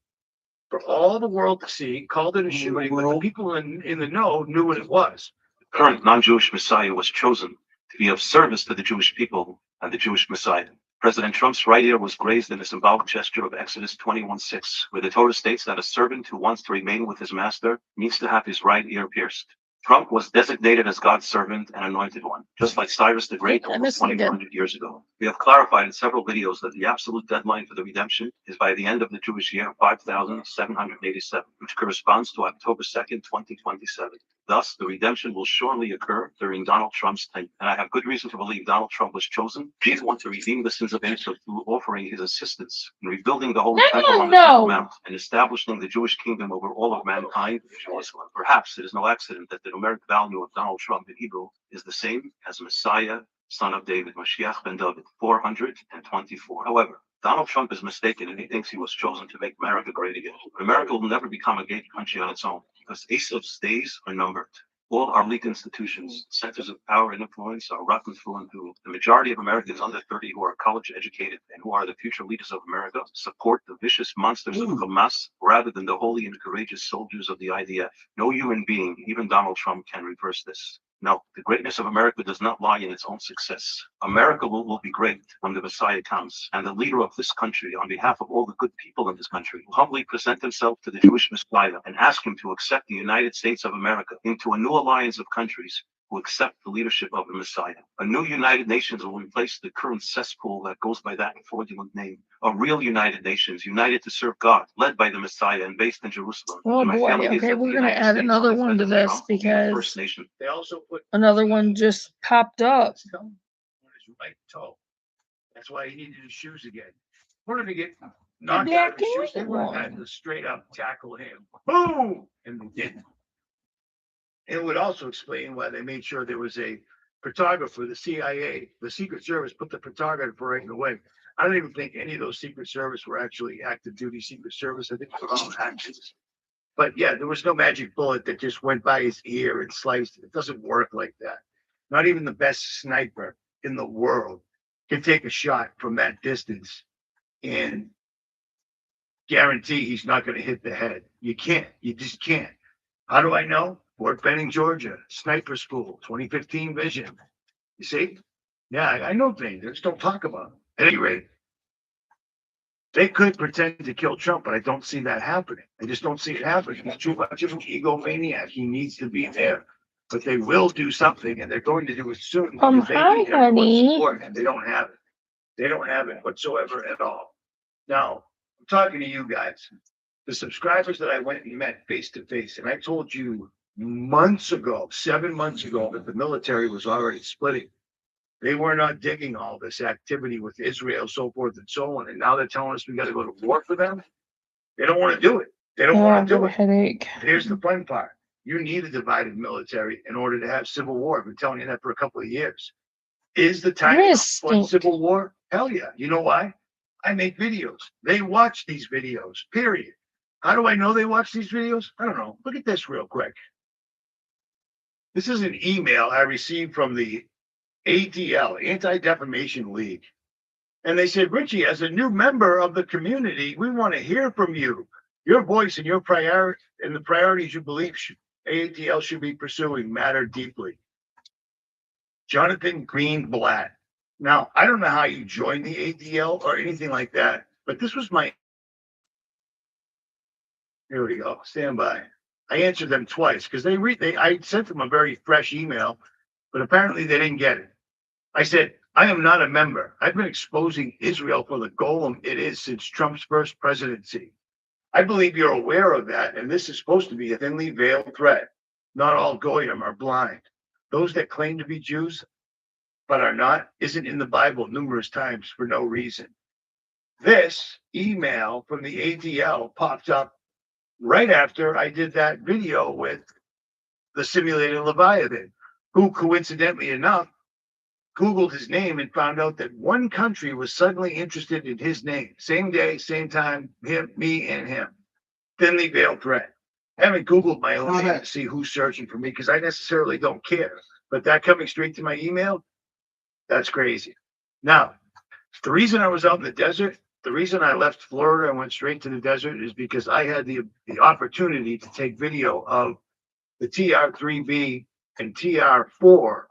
for all the world to see, called it a shooting, but the people in the know knew what it was. The current non-Jewish Messiah was chosen to be of service to the Jewish people and the Jewish Messiah. President Trump's right ear was grazed in a symbolic gesture of Exodus 21:6, where the Torah states that a servant who wants to remain with his master needs to have his right ear pierced. Trump was designated as God's servant and anointed one, just like Cyrus the Great almost 2,400 years ago. We have clarified in several videos that the absolute deadline for the redemption is by the end of the Jewish year 5787, which corresponds to October 2nd, 2027. Thus, the redemption will surely occur during Donald Trump's tenure, and I have good reason to believe Donald Trump was chosen. He's one to redeem the sins of Israel through offering his assistance in rebuilding the Holy Temple on the Temple Mount and establishing the Jewish kingdom over all of mankind in Jerusalem. Perhaps it is no accident that the numeric value of Donald Trump in Hebrew is the same as Messiah, son of David, Mashiach ben David, 424. However, Donald Trump is mistaken and he thinks he was chosen to make America great again. But America will never become a great country on its own because Esau's days are numbered. All our elite institutions, centers of power and influence are rotten through and through. The majority of Americans under 30 who are college educated and who are the future leaders of America support the vicious monsters of Hamas rather than the holy and courageous soldiers of the IDF. No human being, even Donald Trump, can reverse this. No, the greatness of America does not lie in its own success. America will be great when the Messiah comes, and the leader of this country, on behalf of all the good people in this country, will humbly present himself to the Jewish Messiah and ask him to accept the United States of America into a new alliance of countries who accept the leadership of the Messiah. A new United Nations will replace the current cesspool that goes by that fraudulent name. A real United Nations, united to serve God, led by the Messiah and based in Jerusalem. Oh And my boy, family is okay, of the we're gonna United add States another under one to President this Trump, being the because First Nation. They also put another one just popped up. on his right toe. That's why he needed his shoes again. For him to get knocked out of his shoes, they would have had to straight up tackle him. Boom! And they didn't. It would also explain why they made sure there was a photographer. The CIA, the Secret Service, put the photographer right away. I don't even think any of those Secret Service were actually active duty Secret Service. I think they were all actions. But yeah, there was no magic bullet that just went by his ear and sliced it. It doesn't work like that. Not even the best sniper in the world can take a shot from that distance and guarantee he's not going to hit the head. You can't. You just can't. How do I know? Fort Benning, Georgia, sniper school, 2015 vision. You see? Yeah, I know things. I just don't talk about them. At any rate, they could pretend to kill Trump, but I don't see that happening. I just don't see it happening. He's too much of an egomaniac. He needs to be there. But they will do something, and they're going to do it soon. Because they Hi, need everyone's honey. support, and they don't have it. They don't have it whatsoever at all. Now, I'm talking to you guys, the subscribers that I went and met face to face, and I told you months ago, 7 months ago, that the military was already splitting. They were not digging all this activity with Israel, so forth and so on. And now they're telling us we got to go to war for them. They don't want to do it. They don't Oh, want I've to got do a it. headache. Here's the fun part. You need a divided military in order to have civil war. I've been telling you that for a couple of years. Is the time That now is for civil war? Hell yeah. You know why? I make videos. They watch these videos, period. How do I know they watch these videos? I don't know. Look at this real quick. This is an email I received from the ADL, Anti-Defamation League. And they said, Richie, as a new member of the community, we want to hear from you. Your voice and your priority and the priorities you believe ADL should be pursuing matter deeply. Jonathan Greenblatt. Now, I don't know how you joined the ADL or anything like that, but this was my. Here we go. Stand by. I answered them twice because I sent them a very fresh email, but apparently they didn't get it. I said, I am not a member. I've been exposing Israel for the golem it is since Trump's first presidency. I believe you're aware of that, and this is supposed to be a thinly veiled threat. Not all Goyim are blind. Those that claim to be Jews but are not isn't in the Bible numerous times for no reason. This email from the ADL popped up right after I did that video with the simulated Leviathan, who coincidentally enough Googled his name and found out that one country was suddenly interested in his name. Same day, same time, him, me, and him. Thinly veiled threat. I haven't Googled my own name to see who's searching for me because I necessarily don't care. But that coming straight to my email, that's crazy. Now, the reason I was out in the desert, the reason I left Florida and went straight to the desert is because I had the opportunity to take video of the TR-3B and TR-4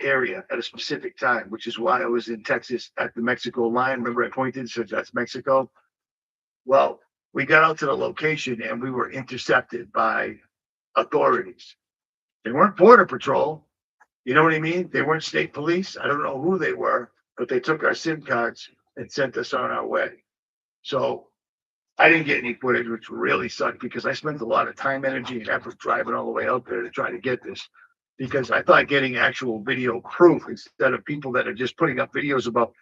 area at a specific time, which is why I was in Texas at the Mexico line. Remember I pointed, so that's Mexico. Well, we got out to the location and we were intercepted by authorities. They weren't border patrol. You know what I mean? They weren't state police. I don't know who they were, but they took our SIM cards and sent us on our way. So I didn't get any footage, which really sucked because I spent a lot of time, energy, and effort driving all the way out there to try to get this. Because I thought getting actual video proof instead of people that are just putting up videos about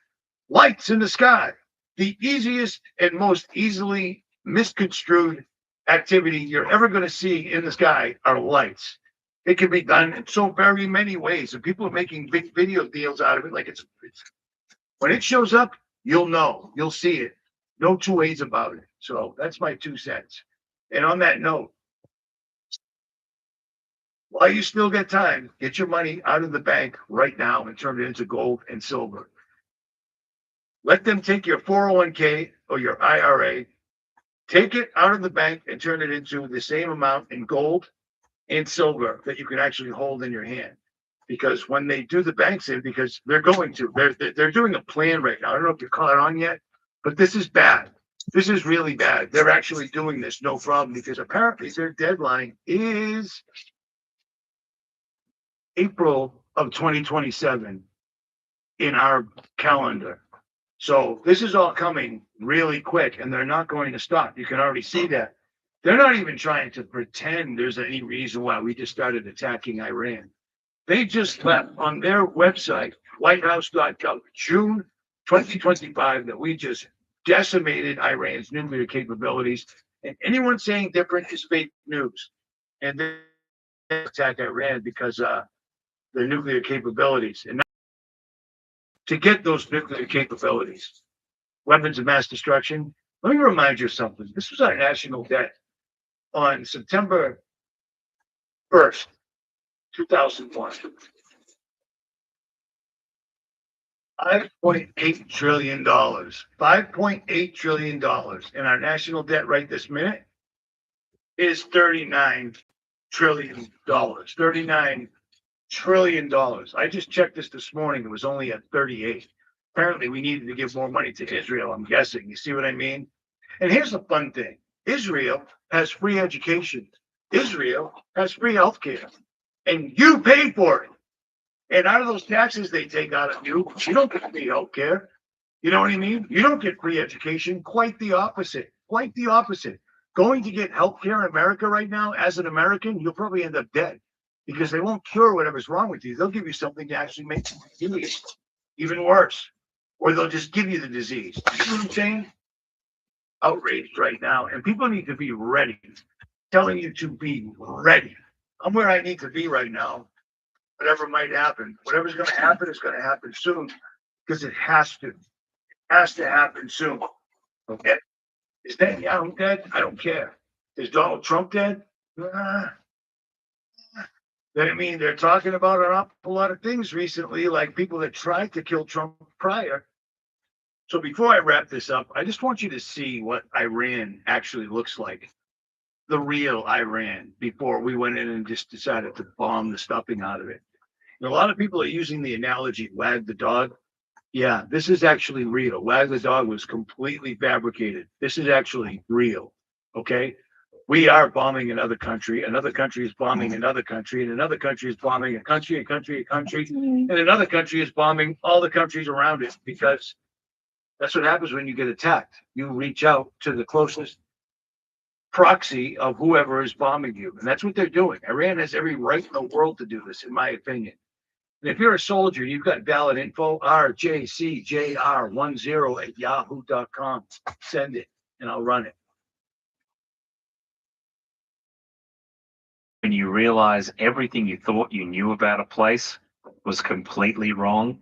lights in the sky, the easiest and most easily misconstrued activity you're ever going to see in the sky are lights. It can be done in so very many ways, and people are making big video deals out of it. Like it's when it shows up, you'll know, you'll see it. No two ways about it. So that's my 2 cents. And on that note, while you still get time, get your money out of the bank right now and turn it into gold and silver. Let them take your 401k or your IRA, take it out of the bank and turn it into the same amount in gold and silver that you can actually hold in your hand. Because when they do the banks in, because they're going to, they're doing a plan right now. I don't know if you're caught on yet, but this is bad. This is really bad. They're actually doing this, no problem, because apparently their deadline is April of 2027 in our calendar. So this is all coming really quick and they're not going to stop. You can already see that. They're not even trying to pretend there's any reason why we just started attacking Iran. They just left on their website, whitehouse.gov, June 2025, that we just decimated Iran's nuclear capabilities. And anyone saying different is fake news. And they attack Iran because their nuclear capabilities. And to get those nuclear capabilities, weapons of mass destruction, let me remind you of something. This was our national debt on September 1st, 2001. $5.8 trillion. $5.8 trillion. And our national debt right this minute is $39 trillion. $39 trillion. I just checked this morning. It was only at 38. Apparently, we needed to give more money to Israel, I'm guessing. You see what I mean? And here's the fun thing. Israel has free education. Israel has free healthcare. And you paid for it. And out of those taxes they take out of you, you don't get free healthcare. You know what I mean? You don't get free education. Quite the opposite. Quite the opposite. Going to get healthcare in America right now, as an American, you'll probably end up dead. Because they won't cure whatever's wrong with you. They'll give you something to actually make you even worse. Or they'll just give you the disease. You know what I'm saying? Outraged right now. And people need to be ready. Telling you to be ready. I'm where I need to be right now. Whatever might happen. Whatever's going to happen is going to happen soon. Because it has to. It has to happen soon. Okay? Is Netanyahu dead? I don't care. Is Donald Trump dead? I mean, they're talking about an awful lot of things recently, like people that tried to kill Trump prior. So before I wrap this up, I just want you to see what Iran actually looks like. The real Iran, before we went in and just decided to bomb the stuffing out of it. And a lot of people are using the analogy, wag the dog. Yeah, this is actually real. Wag the dog was completely fabricated. This is actually real, okay? We are bombing another country is bombing another country, and another country is bombing a country, and another country is bombing all the countries around it, because that's what happens when you get attacked. You reach out to the closest proxy of whoever is bombing you, and that's what they're doing. Iran has every right in the world to do this, in my opinion. And if you're a soldier, you've got valid info, rjcjr10@yahoo.com. Send it, and I'll run it. you realize everything you thought you knew about a place was completely wrong?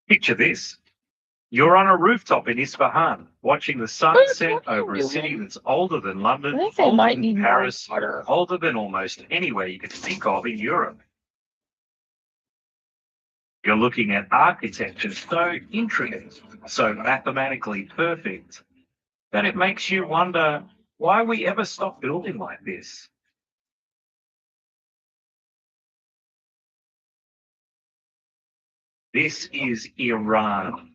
Picture this. You're on a rooftop in Isfahan, watching the sunset over a city that's older than London, older than Paris, older than almost anywhere you could think of in Europe. You're looking at architecture so intricate, so mathematically perfect, that it makes you wonder why we ever stopped building like this. This is Iran.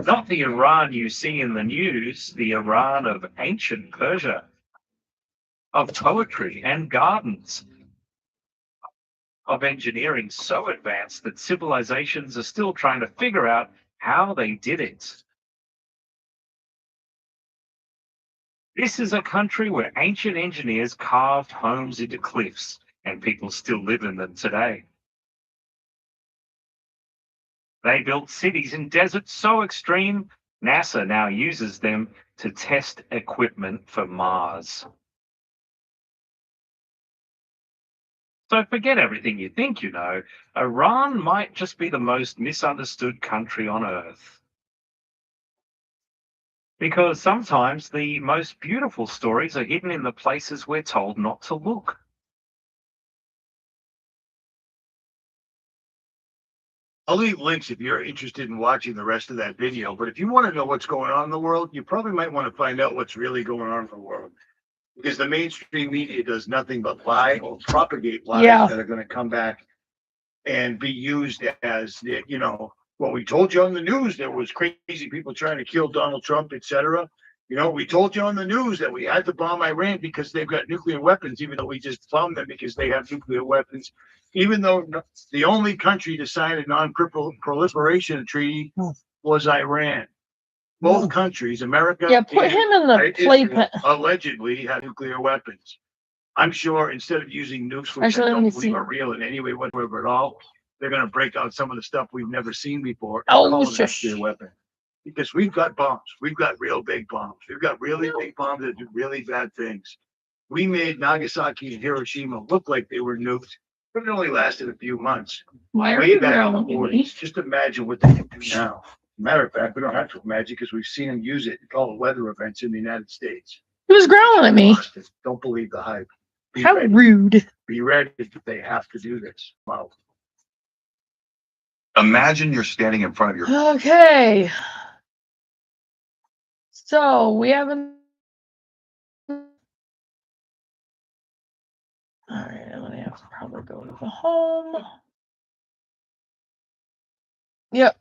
Not the Iran you see in the news, the Iran of ancient Persia, of poetry and gardens, of engineering so advanced that civilizations are still trying to figure out how they did it. This is a country where ancient engineers carved homes into cliffs, and people still live in them today. They built cities in deserts so extreme, NASA now uses them to test equipment for Mars. So forget everything you think you know. Iran might just be the most misunderstood country on Earth. Because sometimes the most beautiful stories are hidden in the places we're told not to look. I'll leave links if you're interested in watching the rest of that video. But if you want to know what's going on in the world, you probably might want to find out what's really going on in the world. Because the mainstream media does nothing but lie or propagate lies that are going to come back and be used as, you know, well, we told you on the news there was crazy people trying to kill Donald Trump, etc. You know, we told you on the news that we had to bomb Iran because they've got nuclear weapons, even though we just bombed them because they have nuclear weapons. Even though the only country to sign a non-proliferation treaty was Iran. Both countries, America put him in the playpen. Allegedly had nuclear weapons. I'm sure instead of using nukes, which I don't believe are real in any way whatsoever at all, they're going to break out some of the stuff we've never seen before and call it a nuclear weapon. Because we've got bombs. We've got real big bombs. We've got really big bombs that do really bad things. We made Nagasaki and Hiroshima look like they were nuked, but it only lasted a few months. Why are Way you back in the growling at me? 40s. Just imagine what they can do now. Matter of fact, we don't have to imagine because we've seen them use it in all the weather events in the United States. He was growling at me. Don't believe the hype. Be How ready. rude. Be ready if they have to do this. Wow. Imagine you're standing in front of your Okay. So we haven't. All right, I'm gonna have to probably go to the home. Yep.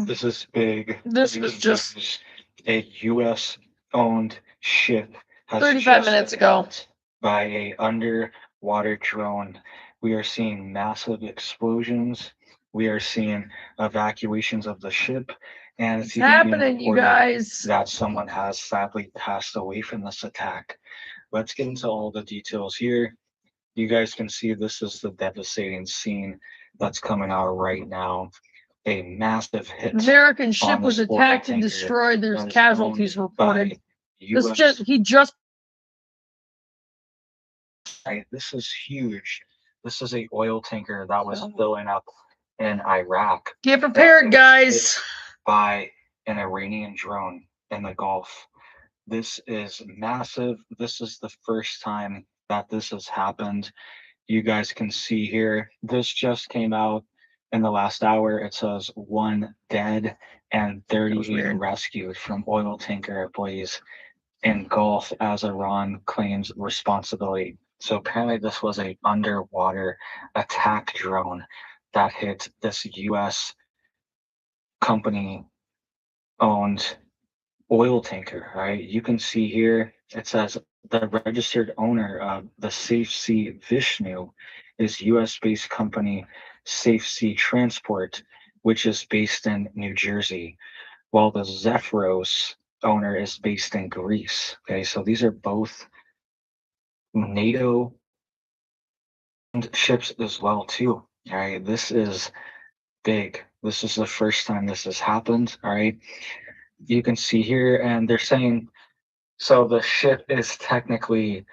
This is big. This was just a U.S. owned ship. 35 minutes ago. By a underwater drone. We are seeing massive explosions. We are seeing evacuations of the ship. And It's happening, you guys. That someone has sadly passed away from this attack. Let's get into all the details here. You guys can see this is the devastating scene that's coming out right now. A massive hit. American ship was attacked and destroyed. There's casualties reported. He just. This is huge. This is a oil tanker that was filling up in Iraq. Get prepared, guys. By an Iranian drone in the Gulf. This is massive. This is the first time that this has happened. You guys can see here, this just came out in the last hour. It says 1 dead and 38 rescued from oil tanker ablaze in Gulf as Iran claims responsibility. So apparently this was a underwater attack drone that hit this U.S. company owned oil tanker, right? You can see here, it says the registered owner of the Safe Sea Vishnu is U.S. based company Safe Sea Transport, which is based in New Jersey, while the Zephyros owner is based in Greece. Okay, so these are both NATO ships as well too. All right, this is big. This is the first time this has happened. All right, you can see here, and they're saying So the ship is technically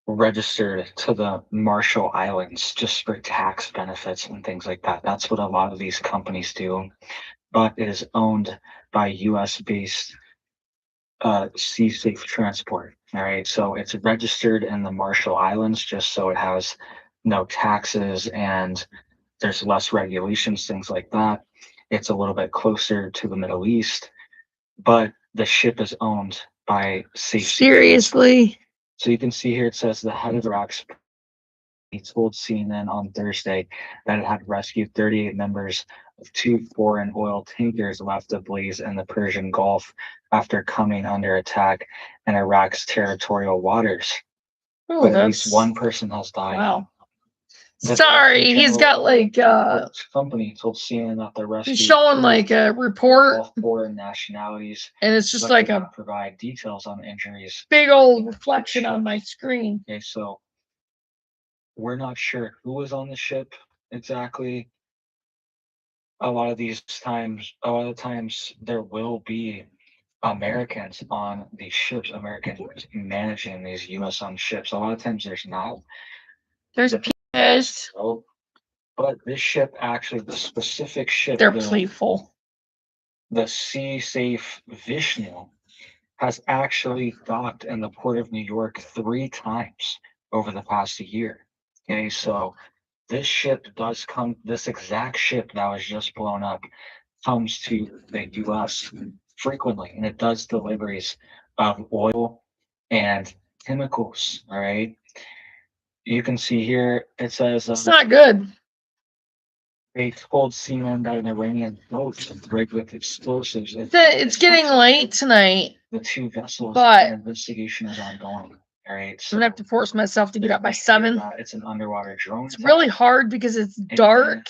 registered to the Marshall Islands just for tax benefits and things like that. That's what a lot of these companies do, but it is owned by US based Sea Safe Transport. All right, so it's registered in the Marshall Islands just so it has no taxes and there's less regulations, things like that. It's a little bit closer to the Middle East, but the ship is owned by Safe. Seriously. So you can see here it says the head of the rocks. He told CNN on Thursday that it had rescued 38 members of 2 foreign oil tankers left ablaze in the Persian Gulf after coming under attack in Iraq's territorial waters. Oh, But at least that's one person has died. wow. The Sorry, he's got like company told CNN that the rescue he's showing like a report, all foreign nationalities, and it's just but like did a not provide details on injuries. big old reflection on my screen. Okay, so we're not sure who was on the ship exactly. A lot of times there will be Americans on these ships, Americans managing these US owned ships. A lot of times there's not. There's pissed. So, but this ship actually, the specific ship, They're playful. The Sea Safe Vishnu has actually docked in the port of New York 3 times over the past year. Okay, so this ship does come, this exact ship that was just blown up comes to the US frequently, and it does deliveries of oil and chemicals. All right. You can see here it says It's not good. They told CNN that an Iranian boat rigged with explosives. It's getting late tonight. The 2 vessels, but and investigation is ongoing. All right, I'm gonna have to force myself to get up by 7. It's an underwater drone. It's really hard because it's dark.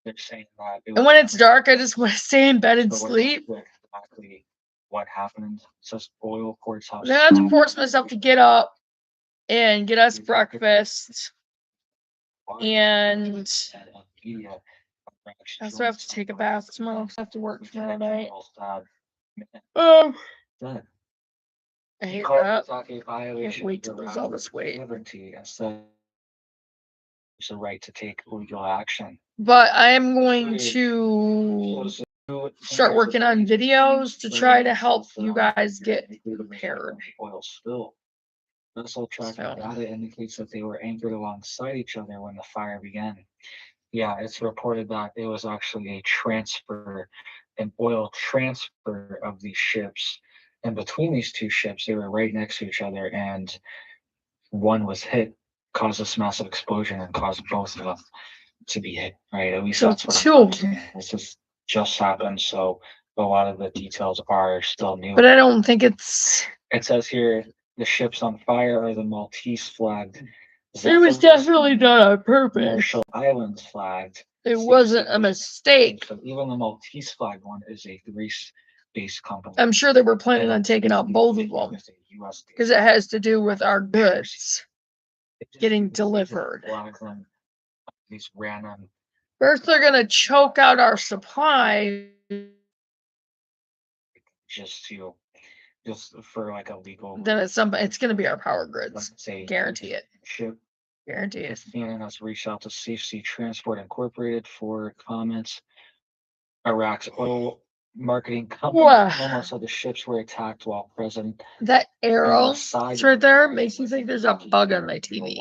They're saying that And when it's dark, I just want to stay in bed and sleep. Exactly what happened. It says oil ports house. Then I have to force myself to get up and get us breakfast. And I also have to take a bath tomorrow. I have to work tomorrow night. I hate that. Can't wait to lose all this weight. It's a right to take legal action. But I am going to start working on videos to try to help you guys get prepared. Oil spill. Vessel tracking data indicates that they were anchored alongside each other when the fire began. Yeah, it's reported that it was actually an oil transfer of these ships. And between these 2 ships, they were right next to each other, and one was hit, caused this massive explosion, and caused both of them to be hit. Right? At least that's what this just happened. So a lot of the details are still new. But I don't think it's. It says here the ships on fire are the Maltese flagged. It was definitely done on purpose. Marshall Islands flagged. It wasn't a mistake. So even the Maltese flagged one is a Greece-based company. I'm sure they were planning on taking out both of them because it has to do with our goods getting delivered. These random. First, they're gonna choke out our supply. Just for like a legal. Then it's gonna be our power grids. Guarantee it. Guarantee it. CNN has reached out to Safe Sea Transport Incorporated for comments. Iraq's oil marketing company almost said the ships were attacked while present. That arrow it's right there makes me think there's a bug on my TV.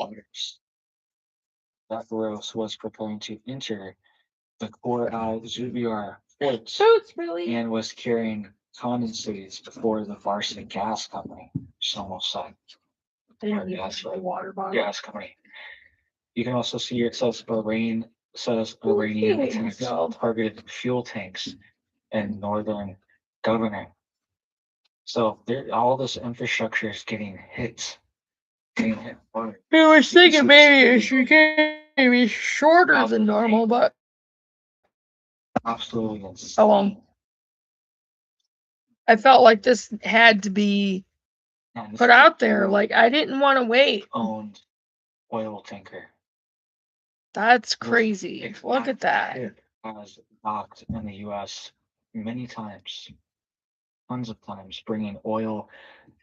That Gross was preparing to enter the Khor Al Zubair ports and was carrying condensates before the Varsa Gas Company. Almost said. Gas company. You can also see here it says Iranian attacks targeted fuel tanks in northern governor. So all this infrastructure is getting hit. I was thinking maybe it should be shorter than normal, but absolutely insane. Oh well. I felt like this had to be put out there. Like I didn't want to wait. Owned oil tanker. That's crazy. Look at that. Has docked in the US many times. tons of times, bringing oil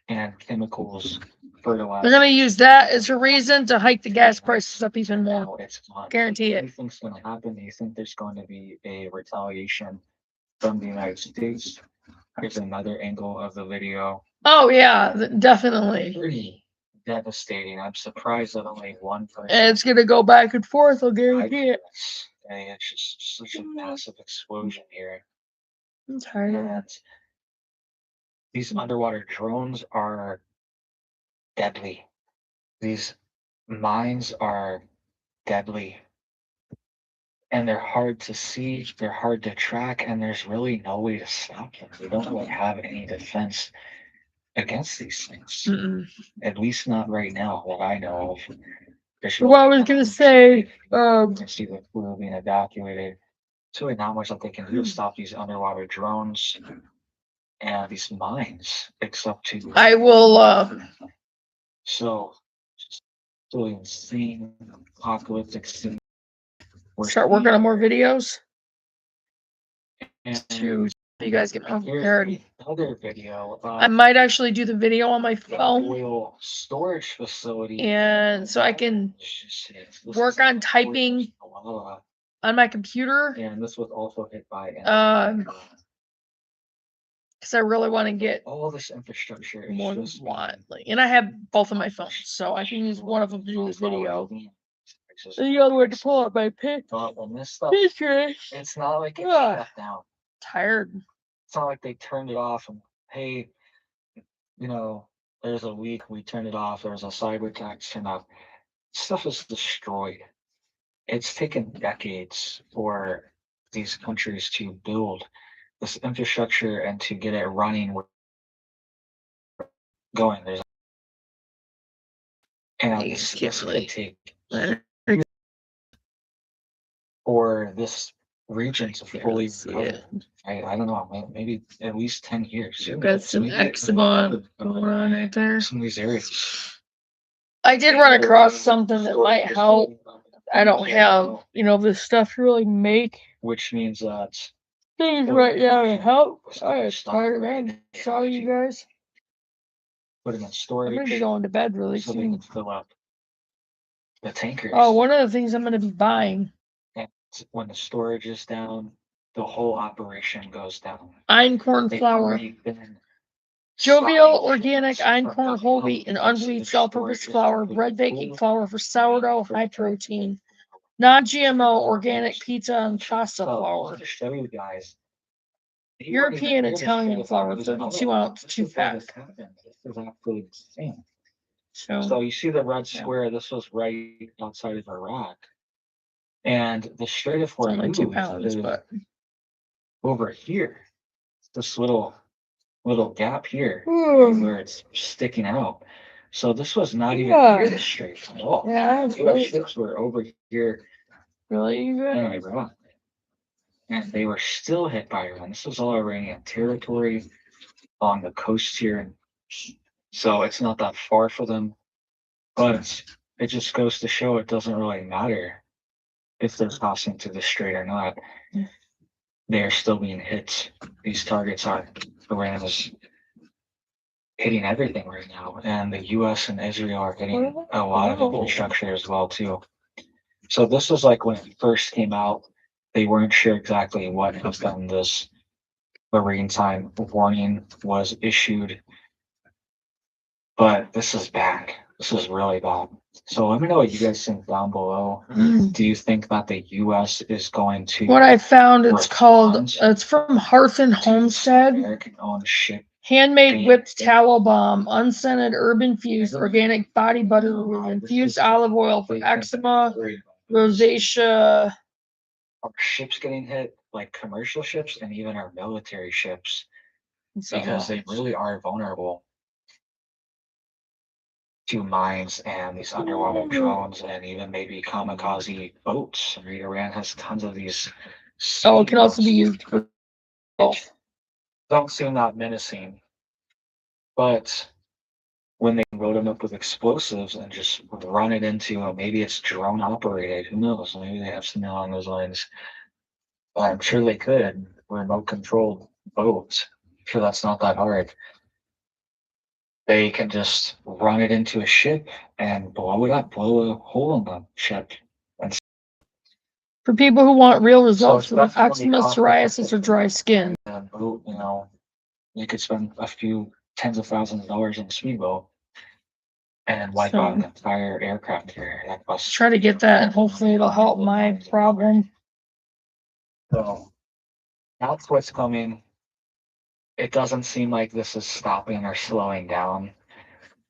and chemicals, They're fertilizer. gonna use that as a reason to hike the gas prices up even more. It's not. Guarantee What do it. you think's going to happen? Do you think there's going to be a retaliation from the United States? Here's another angle of the video. Oh yeah, definitely. Pretty devastating. I'm surprised that only one person. And it's gonna go back and forth. I'll guarantee it. And it's just such a massive explosion here. I'm tired of And these underwater drones are deadly. These mines are deadly. And they're hard to see, they're hard to track, and there's really no way to stop them. We don't really have any defense against these things. At least not right now that I know of. Well, I was gonna say, You can see the crew being evacuated. There's really not much that they can do to stop these underwater drones and these mines, except to. I will. So, just really insane apocalyptic scene. Start working on more videos. And To you guys get more prepared. Another video. I might actually do the video on my phone. Oil storage facility. And so I can work on typing on my computer. And this was also hit by. Because I really want to get all this infrastructure is more than one. And I have both of my phones, so I can use one of them to do this video. And the other one to pull up my picture. It's not like it's shut down. Tired. It's not like they turned it off and hey, you know, there's a leak, we turned it off, there's a cyber attack, turned off. Stuff is destroyed. It's taken decades for these countries to build this infrastructure and to get it running going. There's and this would take for this region to fully recover. I don't know, maybe at least 10 years. You've got some eczema going on right there. Some of these areas. I did run across something that might help. I don't have, this stuff to really make. Which means that things right now to help. I was tired, man. Sorry, you guys. Put them in storage. I'm gonna be going to bed really so soon. They can fill up the tankers. Oh, one of the things I'm gonna be buying. And when the storage is down, the whole operation goes down. Einkorn flour. Jovial, organic, einkorn, whole wheat, and unbleached all-purpose flour, bread baking flour for sourdough, high protein, non-GMO, organic pizza and pasta flour. To show you guys, European Italian flour, 32-ounce 2-pack. This is absolutely insane. So you see the red square. This was right outside of Iraq, and the Strait of Hormuz 2 pounds, but over here, this little gap here where it's sticking out. So this was not even near the strait at all. Yeah, the ships were over here. Really? In Iraq. And they were still hit by Iran. This was all Iranian territory along the coast here. So it's not that far for them. But it just goes to show it doesn't really matter if they're crossing to the strait or not. They are still being hit. These targets are. Iran is hitting everything right now, and the U.S. and Israel are hitting a lot of infrastructure as well too. So this was like when it first came out, they weren't sure exactly what had done this. Maritime warning was issued, but this is bad. This is really bad. So let me know what you guys think down below. Do you think that the U.S. is going to? What I found, it's from Hearth and Homestead. American-owned ship. Handmade whipped tallow balm, unscented herb infused organic body butter with infused olive oil for eczema, rosacea. Our ships getting hit, like commercial ships and even our military ships, because they really are vulnerable to mines and these underwater drones and even maybe kamikaze boats. I mean, Iran has tons of these. Oh, it can also be used for. Don't seem that menacing, but when they load them up with explosives and just run it into, maybe it's drone operated, who knows? Maybe they have something along those lines. I'm sure they could, remote controlled boats. sure that's not that hard. They can just run it into a ship and blow it up, blow a hole in the ship. And For people who want real results So with especially eczema, cost psoriasis, or dry skin. you know, you could spend a few tens of thousands of dollars in a speedboat and wipe out an entire aircraft carrier. That costs. Try to get that, and hopefully it'll help my problem. So that's what's coming. It doesn't seem like this is stopping or slowing down.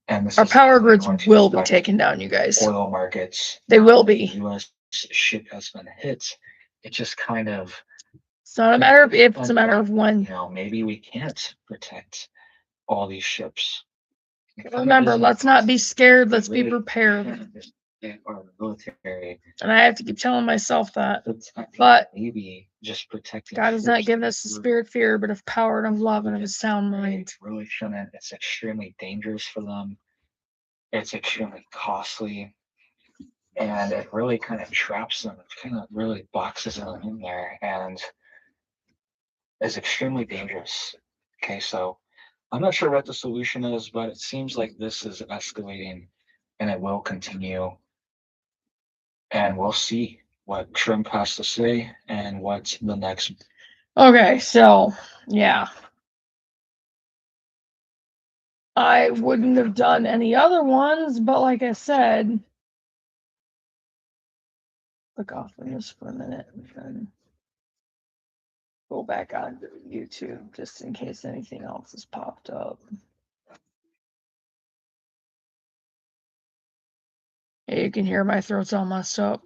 And this Our is power grids going to will be affect taken down, you guys. oil markets. They will be. The U.S. ship has been hit. It just kind of. It's not a matter of if, it's a matter of when. You know, maybe we can't protect all these ships. Remember, let's not be scared. Let's be prepared. Our military. And I have to keep telling myself that. But maybe just protecting. God has not given us the spirit of fear, but of power and of love and of a sound mind. It really shouldn't. It's extremely dangerous for them. It's extremely costly. And it really kind of traps them. It kind of really boxes them in there and is extremely dangerous. Okay, so I'm not sure what the solution is, but it seems like this is escalating and it will continue. And we'll see what Trump has to say and what's the next. Okay, so yeah. I wouldn't have done any other ones, but like I said, click off of this for a minute and then go back onto YouTube just in case anything else has popped up. Hey, you can hear my throat's all messed up.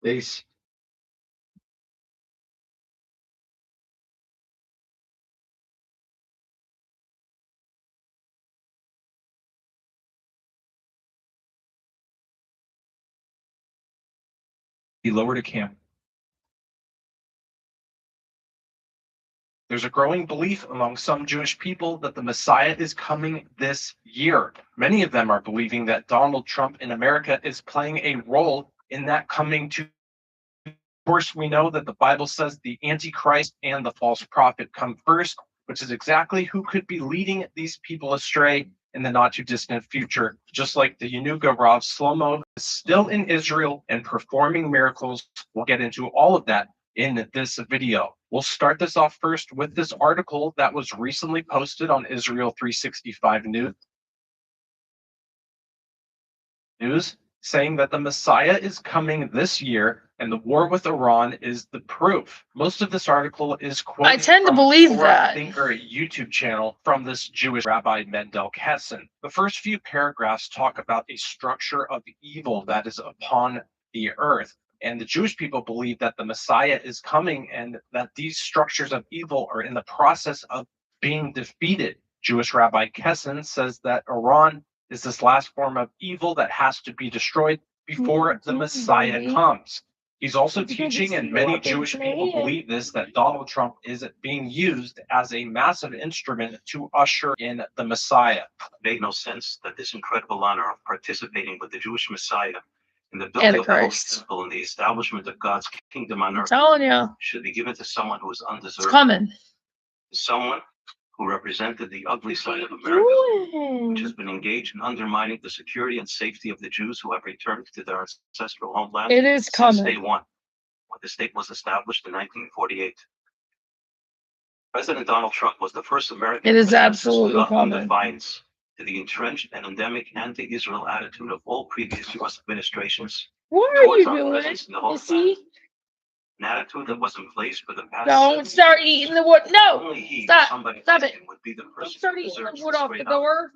Peace. He lowered a camp. There's a growing belief among some Jewish people that the Messiah is coming this year. Many of them are believing that Donald Trump in America is playing a role in that coming to. Of course, we know that the Bible says the Antichrist and the false prophet come first, which is exactly who could be leading these people astray in the not too distant future. Just like the Yanuga Rav Shlomo is still in Israel and performing miracles. We'll get into all of that in this video. We'll start this off first with this article that was recently posted on Israel 365 News, saying that the Messiah is coming this year and the war with Iran is the proof. Most of this article is quoted I tend to from believe Torah that. Thinker YouTube channel from this Jewish Rabbi Mendel Kessin. The first few paragraphs talk about a structure of evil that is upon the earth. And the Jewish people believe that the Messiah is coming and that these structures of evil are in the process of being defeated. Jewish Rabbi Kessin says that Iran is this last form of evil that has to be destroyed before the Messiah comes. He's also teaching, and many Jewish people believe this, that Donald Trump is being used as a massive instrument to usher in the Messiah. It made no sense that this incredible honor of participating with the Jewish Messiah in the building of the Holy Temple and the establishment of God's kingdom on earth telling you, should be given to someone who is undeserving. it's coming. Someone who represented the ugly side of America, which has been engaged in undermining the security and safety of the Jews who have returned to their ancestral homeland. It is since coming. day one, when the state was established in 1948. President Donald Trump was the first American It is president who absolutely stood up in coming. defiance to the entrenched and endemic anti-Israel attitude of all previous U.S. administrations. What are you towards our doing, presence in the whole Missy? An attitude that was in place for the past. Don't start eating the wood. No! Only he, Stop! somebody Stop it! would be the Don't person start who eating the deserves wood this off the great honor door.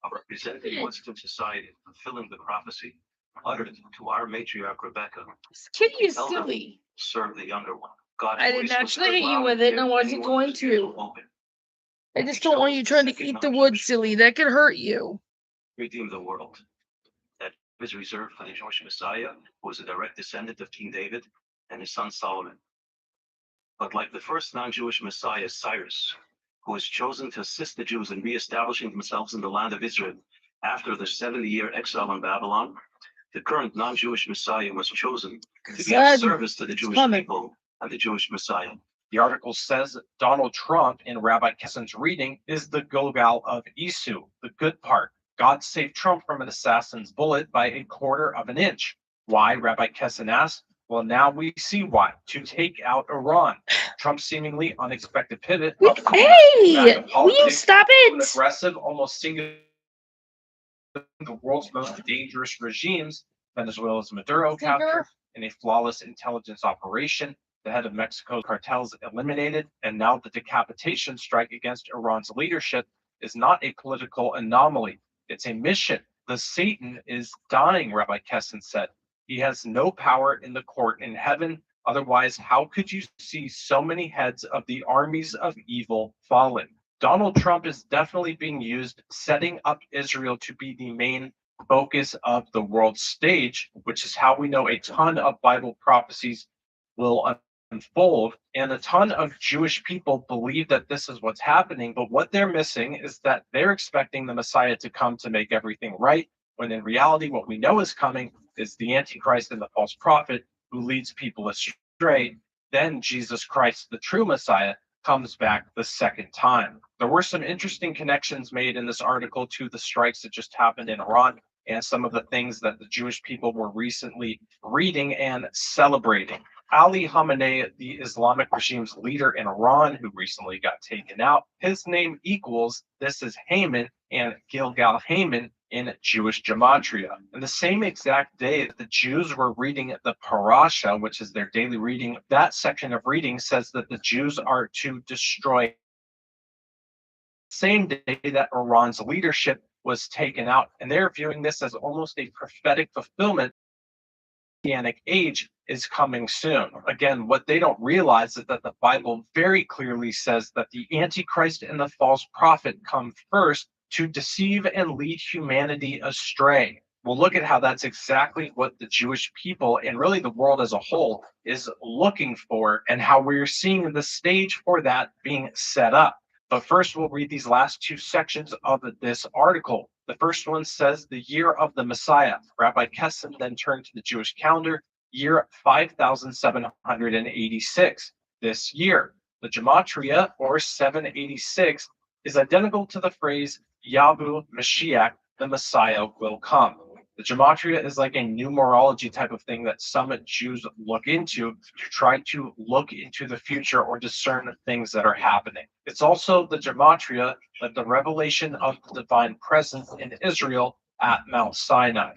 of representing Western society, fulfilling the prophecy uttered to our matriarch Rebecca. This kitty is Tell her, silly. serve the younger one. God's I voice didn't was actually heard hit you loud with and it, clear and I to wasn't anyone going whose ears to. were open. I just don't want you trying to eat the wood, silly. That could hurt you. Redeem the world. That is reserved for the Jewish Messiah, who was a direct descendant of King David and his son Solomon. But like the first non-Jewish Messiah, Cyrus, who was chosen to assist the Jews in reestablishing themselves in the land of Israel after the 70-year exile in Babylon. The current non-Jewish Messiah was chosen to be of service to the Jewish people and the Jewish Messiah. The article says that Donald Trump, in Rabbi Kessin's reading, is the Gilgal of Esau, the good part. God saved Trump from an assassin's bullet by 1/4 of an inch. Why? Rabbi Kessin asked. Well, now we see why. To take out Iran. Trump's seemingly unexpected pivot. Hey, will you stop An it? aggressive, almost singular, the world's most dangerous regimes, Venezuela's Maduro captured in a flawless intelligence operation, the head of Mexico's cartels eliminated, and now the decapitation strike against Iran's leadership is not a political anomaly. It's a mission. The Satan is dying, Rabbi Kessin said. He has no power in the court in heaven. Otherwise, how could you see so many heads of the armies of evil fallen? Donald Trump is definitely being used, setting up Israel to be the main focus of the world stage, which is how we know a ton of Bible prophecies will unfold. And a ton of Jewish people believe that this is what's happening. But what they're missing is that they're expecting the Messiah to come to make everything right, when in reality, what we know is coming is the Antichrist and the false prophet who leads people astray. Then Jesus Christ, the true Messiah, comes back the second time. There were some interesting connections made in this article to the strikes that just happened in Iran and some of the things that the Jewish people were recently reading and celebrating. Ali Khamenei, the Islamic regime's leader in Iran, who recently got taken out, his name equals, this is Haman and Gilgal Haman in Jewish gematria. And the same exact day that the Jews were reading the Parasha, which is their daily reading, that section of reading says that the Jews are to destroy. Same day that Iran's leadership was taken out, and they're viewing this as almost a prophetic fulfillment. The Messianic age is coming soon. Again, what they don't realize is that the Bible very clearly says that the Antichrist and the false prophet come first to deceive and lead humanity astray. Well, look at how that's exactly what the Jewish people and really the world as a whole is looking for, and how we're seeing the stage for that being set up. But first, we'll read these last two sections of this article. The first one says the year of the Messiah. Rabbi Kessin then turned to the Jewish calendar, year 5786. This year, the gematria, or 786, is identical to the phrase Yavu Mashiach, the Messiah will come. The gematria is like a numerology type of thing that some Jews look into to try to look into the future or discern things that are happening. It's also the gematria of the revelation of the divine presence in Israel at Mount Sinai.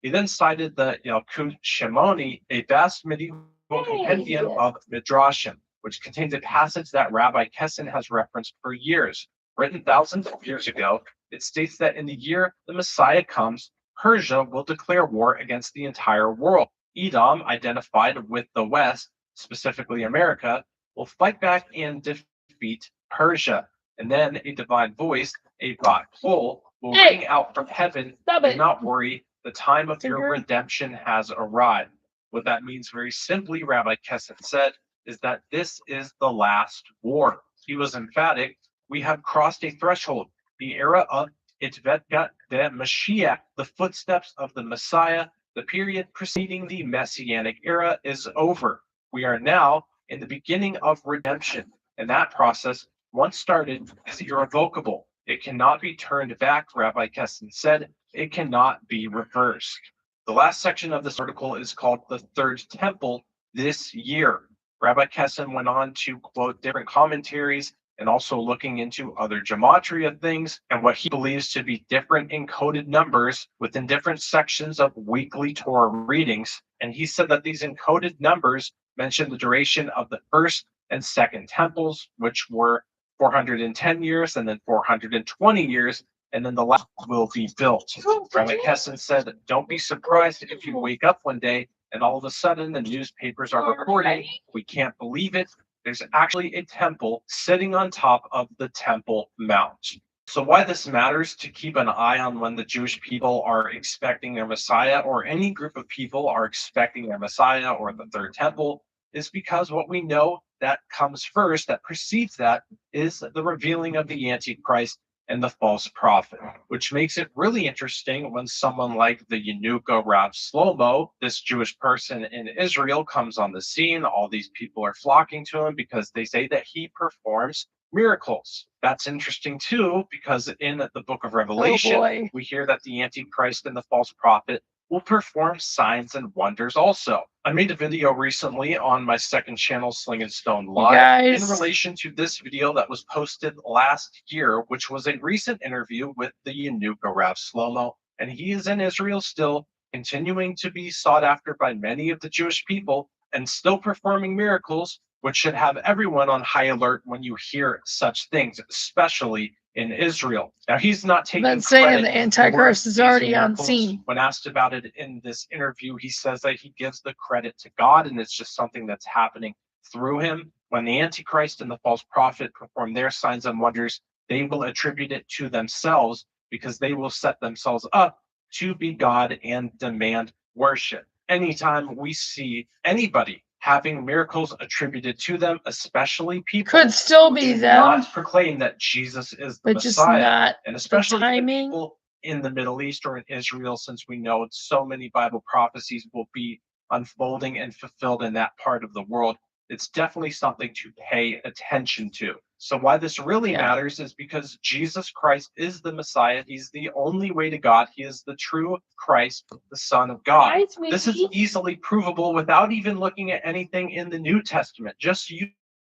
He then cited the Yalkut Shimoni, a vast medieval compendium of Midrashim, which contains a passage that Rabbi Kessin has referenced for years. Written thousands of years ago, it states that in the year the Messiah comes, Persia will declare war against the entire world. Edom, identified with the West, specifically America, will fight back and defeat Persia. And then a divine voice, a Bat Kol, will ring out from heaven. Do not worry, the time of your redemption has arrived. What that means very simply, Rabbi Kessin said, is that this is the last war. He was emphatic. We have crossed a threshold. The era of Itvetgat de Mashiach, the footsteps of the Messiah, the period preceding the Messianic era, is over. We are now in the beginning of redemption, and that process, once started, is irrevocable. It cannot be turned back, Rabbi Kessin said. It cannot be reversed. The last section of this article is called The Third Temple This Year. Rabbi Kessin went on to quote different commentaries and also looking into other gematria things and what he believes to be different encoded numbers within different sections of weekly Torah readings. And he said that these encoded numbers mention the duration of the first and second temples, which were 410 years and then 420 years, and then the last will be built. Rabbi Kessin said, don't be surprised if you wake up one day and all of a sudden the newspapers are reporting, we can't believe it, there's actually a temple sitting on top of the Temple Mount. So why this matters to keep an eye on when the Jewish people are expecting their Messiah, or any group of people are expecting their Messiah or the third temple, is because what we know that comes first, that precedes that, is the revealing of the Antichrist and the false prophet, which makes it really interesting when someone like the Yenuka Rav Shlomo, this Jewish person in Israel, comes on the scene. All these people are flocking to him because they say that he performs miracles. That's interesting too, because in the book of Revelation, we hear that the Antichrist and the false prophet will perform signs and wonders also. I made a video recently on my second channel, Sling and Stone Live, in relation to this video that was posted last year, which was a recent interview with the Yenuka Rav Shlomo. And he is in Israel still, continuing to be sought after by many of the Jewish people and still performing miracles, which should have everyone on high alert when you hear such things, especially in Israel. Now, he's not taking Been saying credit the Antichrist for is these already on miracles. scene. When asked about it in this interview, he says that he gives the credit to God, and it's just something that's happening through him. When the Antichrist and the false prophet perform their signs and wonders, they will attribute it to themselves because they will set themselves up to be God and demand worship. Anytime we see anybody having miracles attributed to them, especially people Could still be who do them, not proclaim that Jesus is the but just Messiah, not and the especially the timing. people in the Middle East or in Israel, since we know so many Bible prophecies will be unfolding and fulfilled in that part of the world. It's definitely something to pay attention to. So why this really matters is because Jesus Christ is the Messiah. He's the only way to God. He is the true Christ, the Son of God. Right, This is sweetie? easily provable without even looking at anything in the New Testament. Just use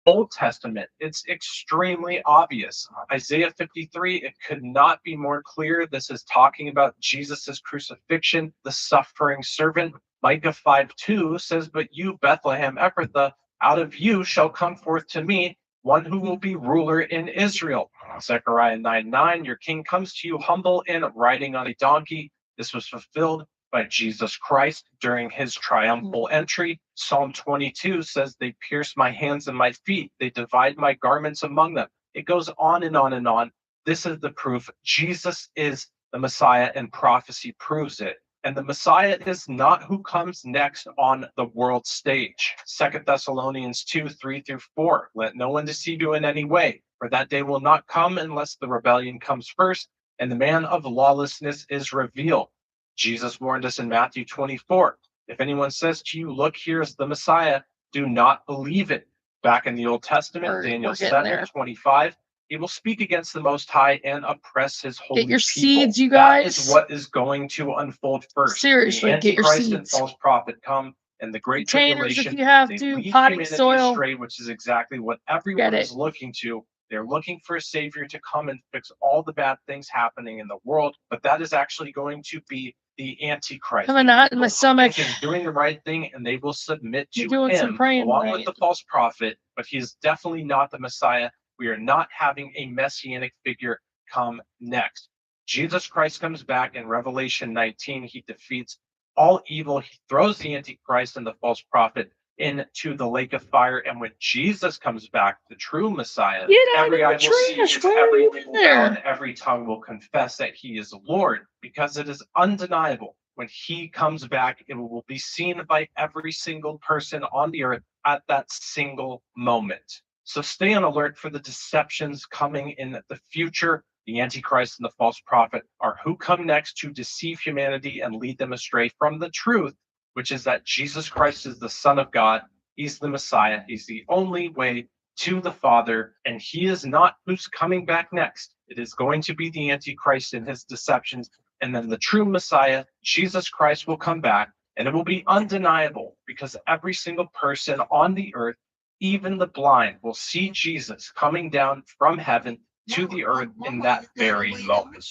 Old Testament. It's extremely obvious. Isaiah 53, it could not be more clear. This is talking about Jesus's crucifixion, the suffering servant. Micah 5:2 says, "But you, Bethlehem Ephrathah, out of you shall come forth to me one who will be ruler in Israel." Zechariah 9:9, "Your king comes to you humble and riding on a donkey." This was fulfilled by Jesus Christ during his triumphal entry. Psalm 22 says, "They pierce my hands and my feet. They divide my garments among them." It goes on and on and on. This is the proof. Jesus is the Messiah, and prophecy proves it. And the Messiah is not who comes next on the world stage. 2 Thessalonians 2:3-4. "Let no one deceive you in any way, for that day will not come unless the rebellion comes first, and the man of lawlessness is revealed." Jesus warned us in Matthew 24. "If anyone says to you, 'Look, here's the Messiah,' do not believe it." Back in the Old Testament, Daniel we're getting 7:25, "He will speak against the Most High and oppress his holy Get your people." seeds, you That is guys. what is going to unfold first. Seriously, the get your Antichrist and seeds. false prophet come, and the Great Containers if Tribulation, you have they to, lead potting humanity soil. astray, which is exactly what everyone is looking to. They're looking for a savior to come and fix all the bad things happening in the world, but that is actually going to be the Antichrist. Having a knot in my stomach. He's doing the right thing, and they will submit You're to doing some him praying along tonight. with the false prophet, but he is definitely not the Messiah. We are not having a messianic figure come next. Jesus Christ comes back in Revelation 19. He defeats all evil. He throws the Antichrist and the false prophet into the lake of fire. And when Jesus comes back, the true Messiah, Get out every of eye the will see trash. it, Why are every you knee in will bow, and there? every tongue will confess that he is Lord, because it is undeniable. When he comes back, it will be seen by every single person on the earth at that single moment. So stay on alert for the deceptions coming in the future. The Antichrist and the false prophet are who come next to deceive humanity and lead them astray from the truth, which is that Jesus Christ is the Son of God. He's the Messiah. He's the only way to the Father, and he is not who's coming back next. It is going to be the Antichrist and his deceptions, and then the true Messiah, Jesus Christ, will come back, and it will be undeniable because every single person on the earth, even the blind, will see Jesus coming down from heaven to the earth in that very moment.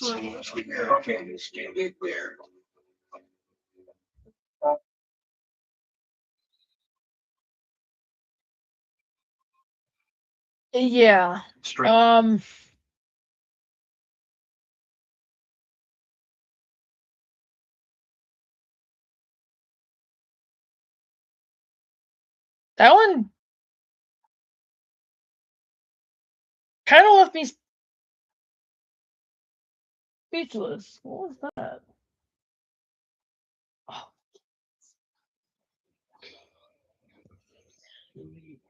Yeah. That one kind of left me speechless. What was that?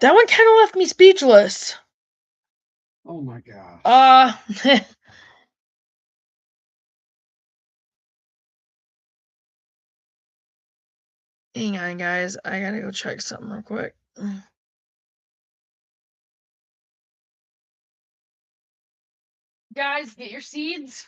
That one kind of left me speechless. Oh my gosh. Hang on, guys. I gotta go check something real quick. Guys, get your seeds.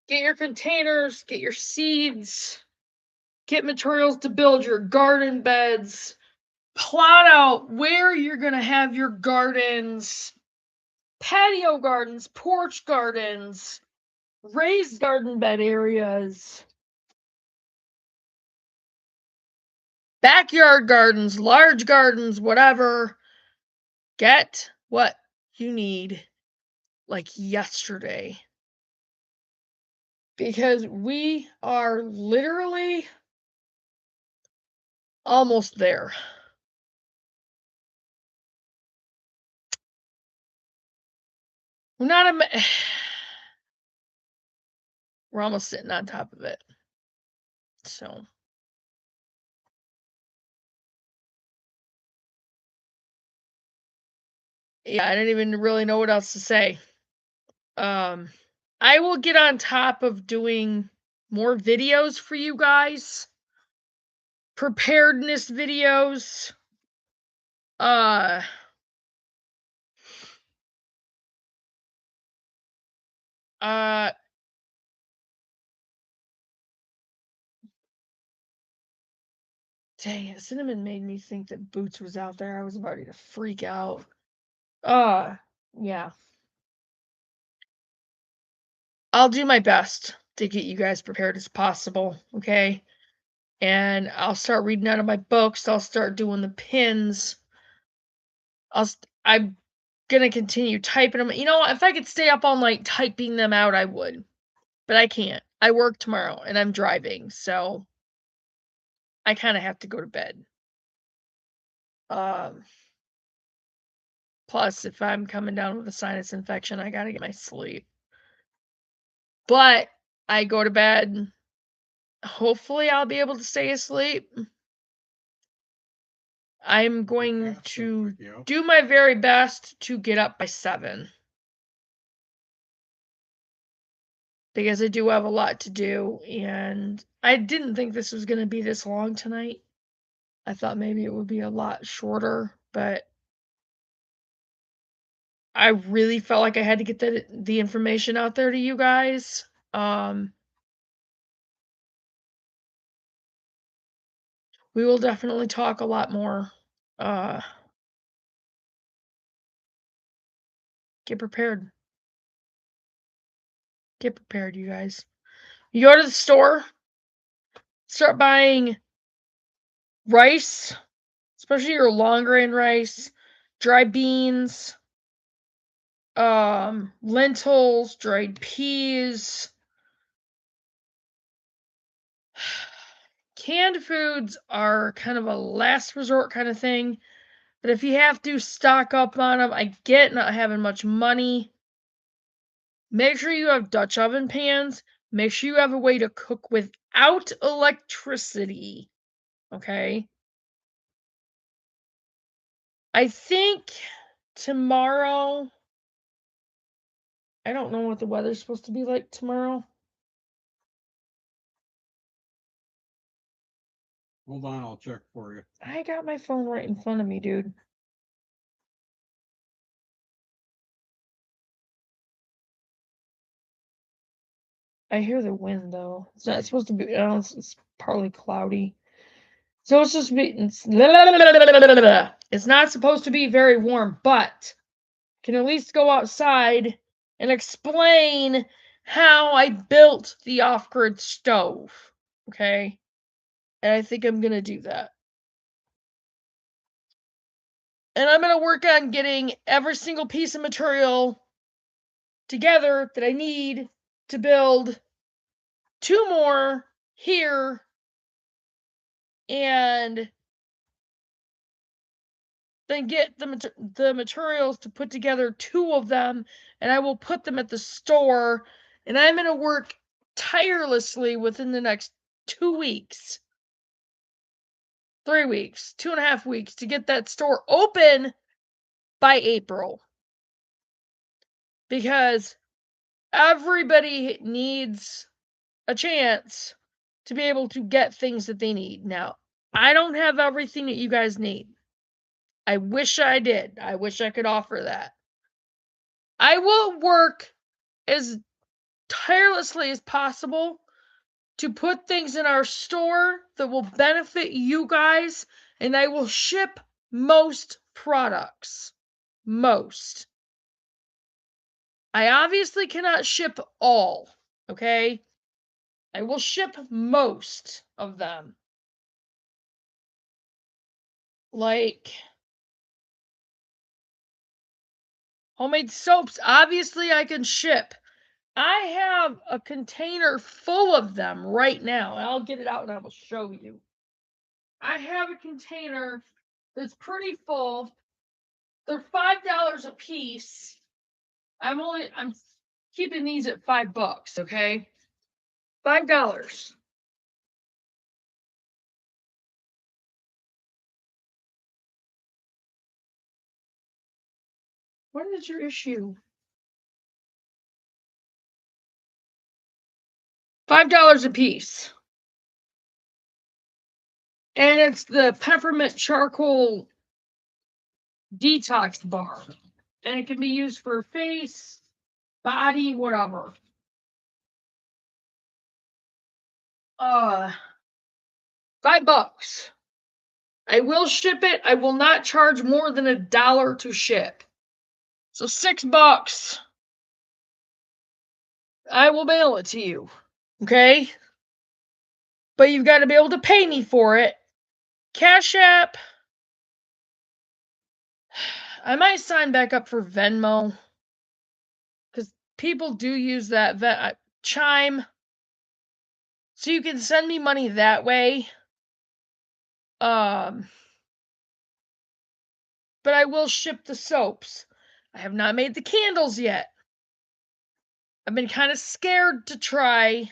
Get your containers, get your seeds, get materials to build your garden beds, plot out where you're going to have your gardens, patio gardens, porch gardens, raised garden bed areas, backyard gardens, large gardens, whatever. Get what you need like yesterday. Because we are literally almost there. We're not we're almost sitting on top of it. So yeah, I didn't even really know what else to say. I will get on top of doing more videos for you guys. Preparedness videos. Dang it, Cinnamon made me think that Boots was out there. I was about to freak out. Yeah. I'll do my best to get you guys prepared as possible, okay? And I'll start reading out of my books. I'll start doing the pins. I'm gonna continue typing them. You know, if I could stay up all night typing them out, I would. But I can't. I work tomorrow and I'm driving, so I kind of have to go to bed. Plus, if I'm coming down with a sinus infection, I gotta get my sleep. But I go to bed. Hopefully, I'll be able to stay asleep. I'm going to do my very best to get up by 7. Because I do have a lot to do, and I didn't think this was going to be this long tonight. I thought maybe it would be a lot shorter, but I really felt like I had to get the information out there to you guys. We will definitely talk a lot more. Get prepared. Get prepared, you guys. You go to the store, start buying rice, especially your long grain rice, dry beans, lentils, dried peas. Canned foods are kind of a last resort kind of thing, but if you have to stock up on them, I get not having much money. Make sure you have Dutch oven pans. Make sure you have a way to cook without electricity. Okay? I think tomorrow, I don't know what the weather's supposed to be like tomorrow. Hold on, I'll check for you. I got my phone right in front of me, dude. I hear the wind though. It's not supposed to be. It's partly cloudy. So it's just be. It's not supposed to be very warm, but can at least go outside and explain how I built the off-grid stove. Okay, and I think I'm gonna do that. And I'm going to work on getting every single piece of material together that I need to build 2 more here, and then get the materials to put together 2 of them, and I will put them at the store, and I'm going to work tirelessly within the next 2 weeks, 3 weeks, 2.5 weeks to get that store open by April. Because everybody needs a chance to be able to get things that they need. Now, I don't have everything that you guys need. I wish I did. I wish I could offer that. I will work as tirelessly as possible to put things in our store that will benefit you guys, and I will ship most products. Most. I obviously cannot ship all, okay? I will ship most of them. Like homemade soaps, obviously I can ship. I have a container full of them right now. I'll get it out and I will show you. I have a container that's pretty full. They're $5 a piece. I'm keeping these at $5, okay? $5. What is your issue? $5 a piece. And it's the peppermint charcoal detox bar. And it can be used for face, body, whatever. $5. I will ship it. I will not charge more than $1 to ship. So $6. I will mail it to you. Okay? But you've got to be able to pay me for it. Cash App. I might sign back up for Venmo. Because people do use that Chime. So you can send me money that way. But I will ship the soaps. I have not made the candles yet. I've been kind of scared to try.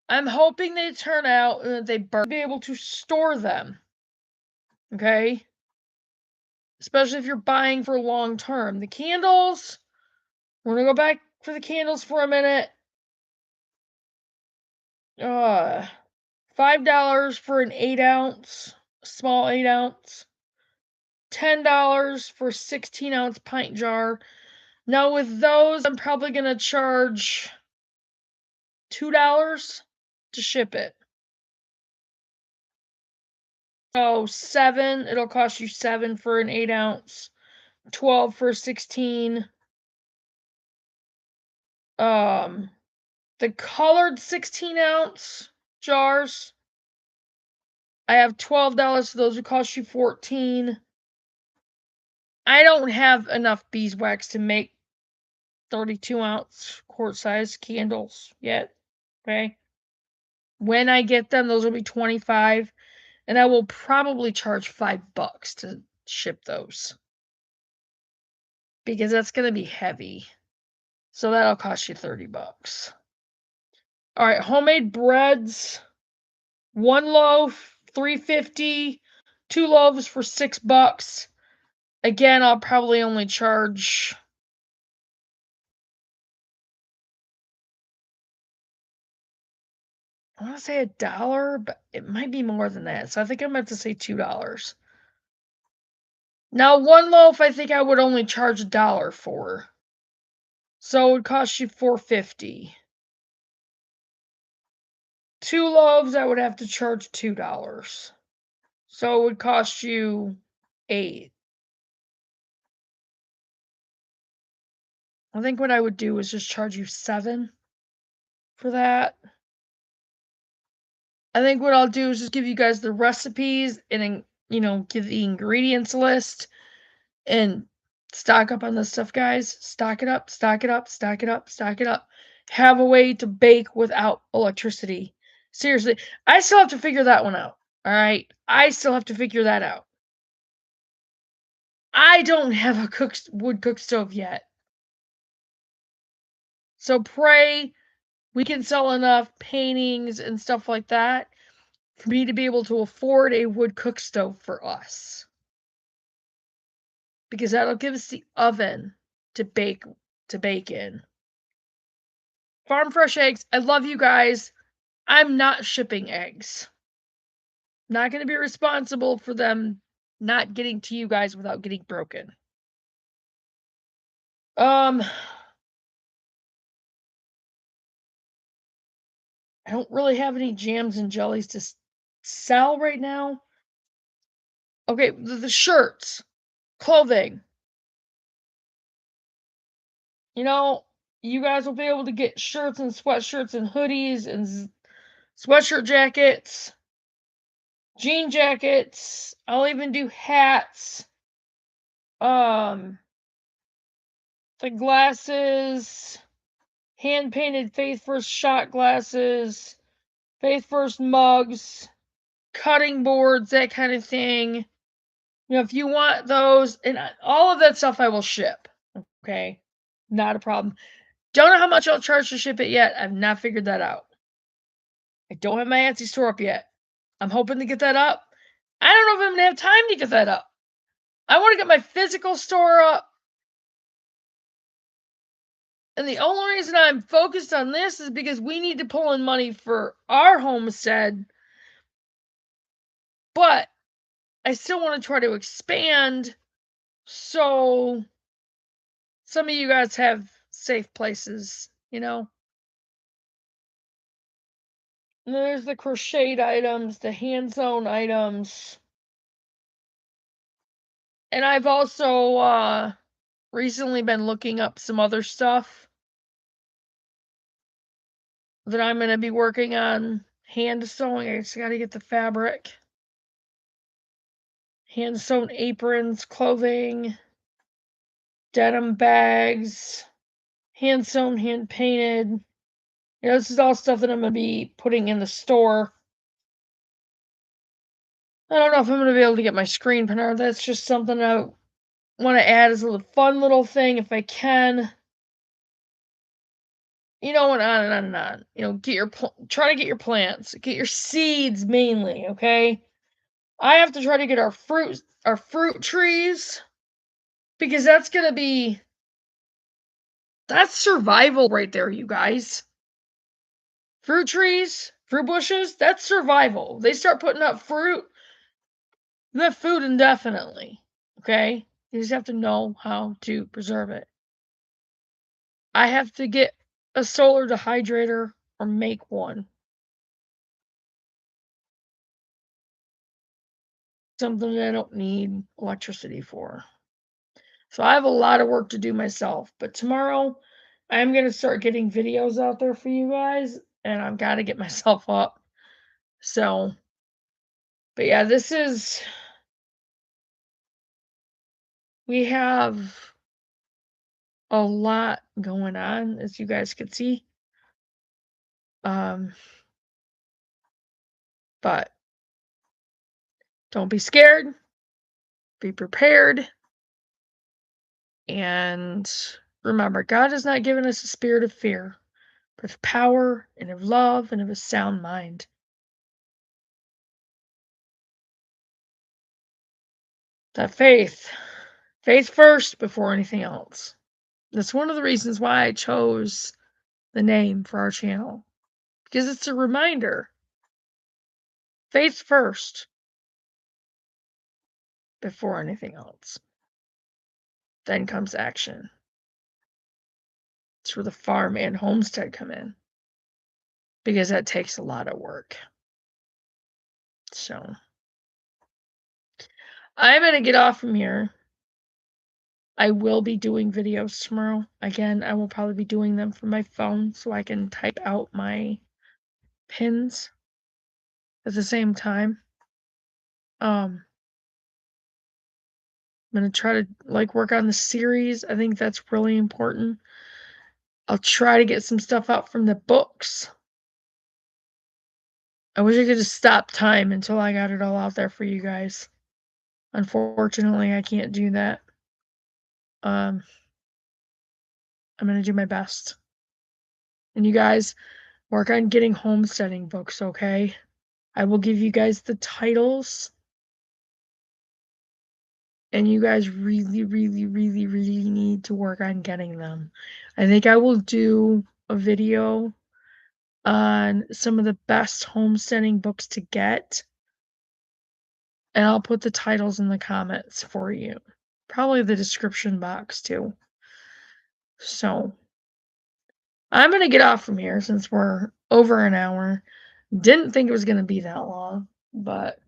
I'm hoping they turn out and that they be able to store them. Okay? Especially if you're buying for long term. The candles, we're going to go back for the candles for a minute. $5 for an 8-ounce, small 8-ounce. $10 for a 16-ounce pint jar. Now with those, I'm probably going to charge $2 to ship it. So it'll cost you $7 for an 8-ounce, $12 for a 16. The colored 16-ounce jars, I have $12 for those. Would cost you $14. I don't have enough beeswax to make 32-ounce quart-size candles yet. Okay. When I get them, those will be $25, and I will probably charge $5 to ship those because that's going to be heavy. So that'll cost you $30. All right, homemade breads. 1 loaf, $3.50. 2 loaves for $6. Again, I'll probably only charge I want to say $1, but it might be more than that. So I think I'm going to have to say $2. Now, 1 loaf, I think I would only charge $1 for. So it would cost you $4.50. 2 loaves, I would have to charge $2. So it would cost you $8. I think what I would do is just charge you $7 for that. I think what I'll do is just give you guys the recipes and give the ingredients list and stock up on this stuff, guys. Stock it up, stock it up, stock it up, stock it up. Have a way to bake without electricity. Seriously, I still have to figure that one out. All right. I still have to figure that out. I don't have a wood cook stove yet. So pray we can sell enough paintings and stuff like that for me to be able to afford a wood cook stove for us. Because that'll give us the oven to bake in. Farm Fresh Eggs, I love you guys. I'm not shipping eggs. Not going to be responsible for them not getting to you guys without getting broken. I don't really have any jams and jellies to sell right now. Okay, the shirts, clothing. You guys will be able to get shirts and sweatshirts and hoodies and sweatshirt jackets, jean jackets. I'll even do hats. The glasses, hand-painted Faith First shot glasses, Faith First mugs, cutting boards, that kind of thing. If you want those, and all of that stuff I will ship. Okay? Not a problem. Don't know how much I'll charge to ship it yet. I've not figured that out. I don't have my Etsy store up yet. I'm hoping to get that up. I don't know if I'm going to have time to get that up. I want to get my physical store up. And the only reason I'm focused on this is because we need to pull in money for our homestead. But I still want to try to expand so some of you guys have safe places, And there's the crocheted items, the hand-sewn items. And I've also recently been looking up some other stuff that I'm going to be working on. Hand sewing. I just got to get the fabric. Hand sewn aprons, clothing, denim bags, hand sewn, hand painted. This is all stuff that I'm going to be putting in the store. I don't know if I'm going to be able to get my screen printer. That's just something I want to add as a fun little thing if I can. And on and on and on. Try to get your plants, get your seeds mainly, okay? I have to try to get our fruit trees because that's survival right there, you guys. Fruit trees, fruit bushes, that's survival. They start putting up fruit, you have food indefinitely, okay? You just have to know how to preserve it. I have to get a solar dehydrator or make one. Something that I don't need electricity for. So I have a lot of work to do myself. But tomorrow, I'm going to start getting videos out there for you guys. And I've got to get myself up. So, but yeah, we have a lot going on, as you guys could see. But don't be scared. Be prepared. And remember, God has not given us a spirit of fear, but of power and of love and of a sound mind. That faith first before anything else. That's one of the reasons why I chose the name for our channel, because it's a reminder. Faith first before anything else. Then comes action. It's where the farm and homestead come in, because that takes a lot of work. So I'm going to get off from here. I will be doing videos tomorrow. Again, I will probably be doing them from my phone so I can type out my pins at the same time. I'm going to try to like work on the series. I think that's really important. I'll try to get some stuff out from the books. I wish I could just stop time until I got it all out there for you guys. Unfortunately, I can't do that. I'm going to do my best. And you guys work on getting homesteading books, okay? I will give you guys the titles. And you guys really, really, really, really need to work on getting them. I think I will do a video on some of the best homesteading books to get. And I'll put the titles in the comments for you. Probably the description box too. So I'm going to get off from here since we're over an hour. Didn't think it was going to be that long, but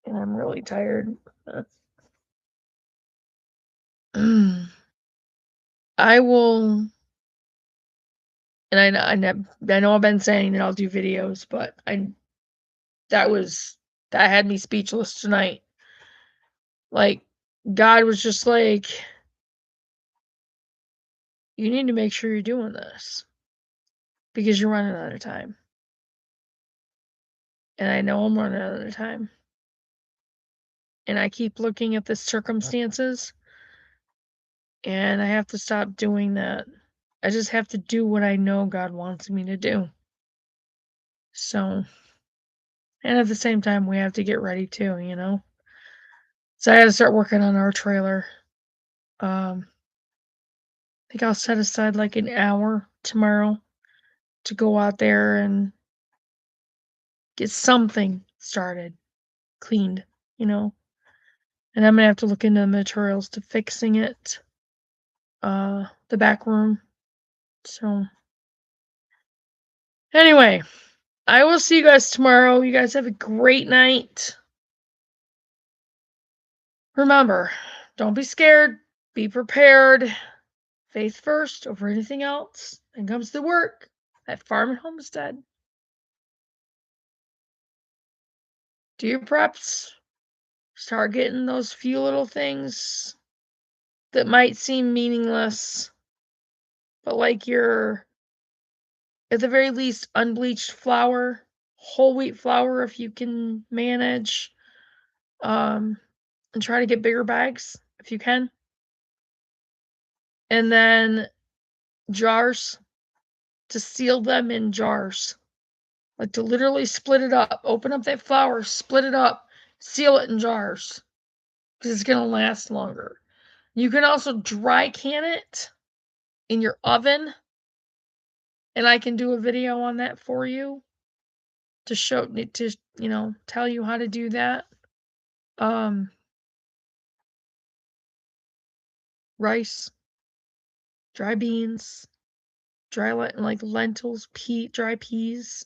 and I'm really tired. I will, and I know I've been saying that I'll do videos, but that had me speechless tonight. Like, God was just like, you need to make sure you're doing this because you're running out of time. And I know I'm running out of time. And I keep looking at the circumstances, and I have to stop doing that. I just have to do what I know God wants me to do. So, and at the same time, we have to get ready too, you know? So I got to start working on our trailer. I think I'll set aside like an hour tomorrow to go out there and get something started, cleaned, you know? And I'm going to have to look into the materials to fixing it, the back room. So, anyway, I will see you guys tomorrow. You guys have a great night. Remember, don't be scared. Be prepared. Faith first over anything else. Then comes the work at Farm and Homestead. Do your preps. Start getting those few little things that might seem meaningless, but like your, at the very least, unbleached flour, whole wheat flour if you can manage, and try to get bigger bags if you can. And then jars, to seal them in jars. Like to literally split it up, open up that flour, split it up, seal it in jars because it's going to last longer. You can also dry can it in your oven, and I can do a video on that for you to show, to, you know, tell you how to do that. Rice, dry beans, dry like lentils, dry peas.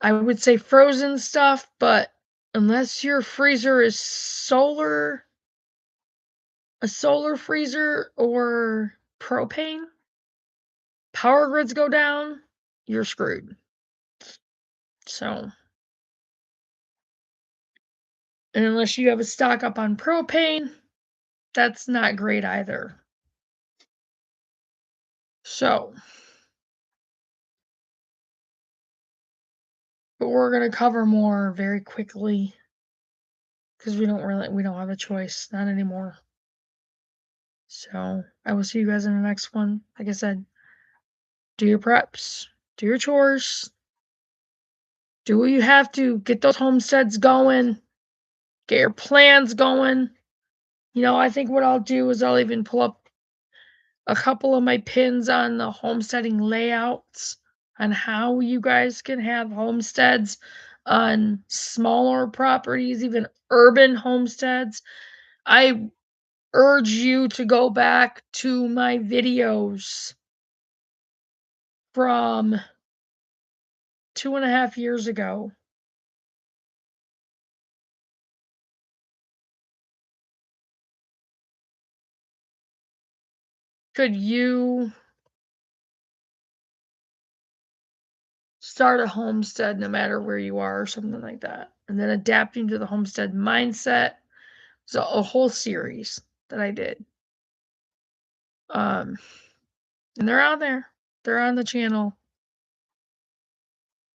I would say frozen stuff, but unless your freezer is a solar freezer or propane, power grids go down, you're screwed. So, and unless you have a stock up on propane, that's not great either. So, but we're going to cover more very quickly because we don't have a choice, not anymore. So, I will see you guys in the next one. Like I said, do your preps, do your chores, do what you have to, get those homesteads going, get your plans going. You know, I think what I'll do is I'll even pull up a couple of my pins on the homesteading layouts on how you guys can have homesteads on smaller properties, even urban homesteads. I urge you to go back to my videos from 2.5 years ago. Could you start a homestead no matter where you are or something like that? and then adapting to the homestead mindset. So a whole series that I did. And they're out there. They're on the channel.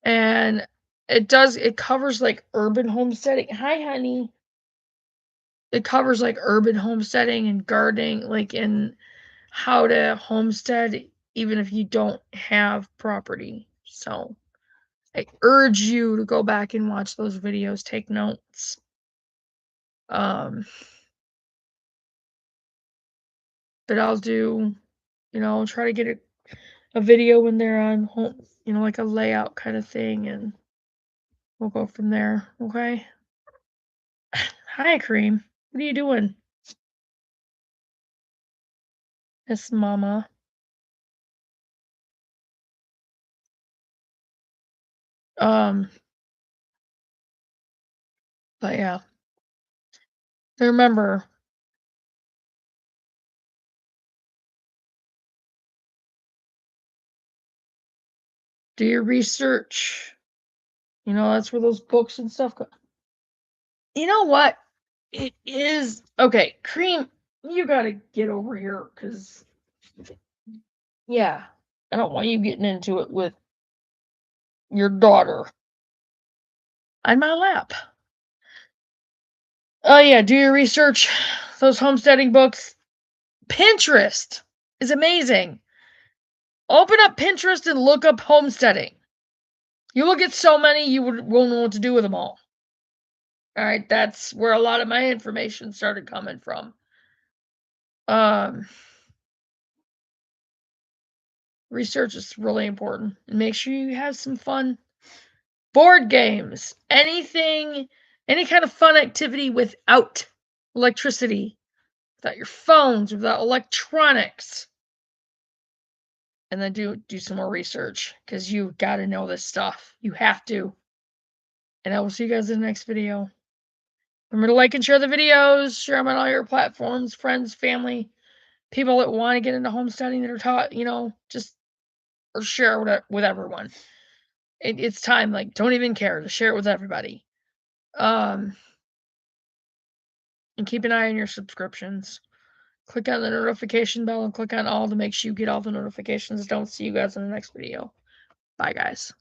And it covers like urban homesteading. Hi, honey. It covers like urban homesteading and gardening, like in how to homestead even if you don't have property. So I urge you to go back and watch those videos, take notes. But I'll do, try to get a video when they're on home, like a layout kind of thing, and we'll go from there. Okay. Hi, Cream. What are you doing? Yes, Mama. But yeah. Remember, do your research. That's where those books and stuff go. You know what? It is okay, Cream, you gotta get over here because yeah, I don't want you getting into it with your daughter on my lap. Oh yeah, do your research. Those homesteading books. Pinterest is amazing. Open up Pinterest and look up homesteading. You will get so many you won't know what to do with them all. All right, that's where a lot of my information started coming from. Research is really important. And make sure you have some fun board games. Anything, any kind of fun activity without electricity, without your phones, without electronics. And then do some more research because you've got to know this stuff. You have to. And I will see you guys in the next video. Remember to like and share the videos, share them on all your platforms, friends, family, people that want to get into homesteading that are taught, or share with everyone. It's time, like, don't even care to share it with everybody. And keep an eye on your subscriptions. Click on the notification bell and click on all to make sure you get all the notifications. Don't see you guys in the next video. Bye, guys.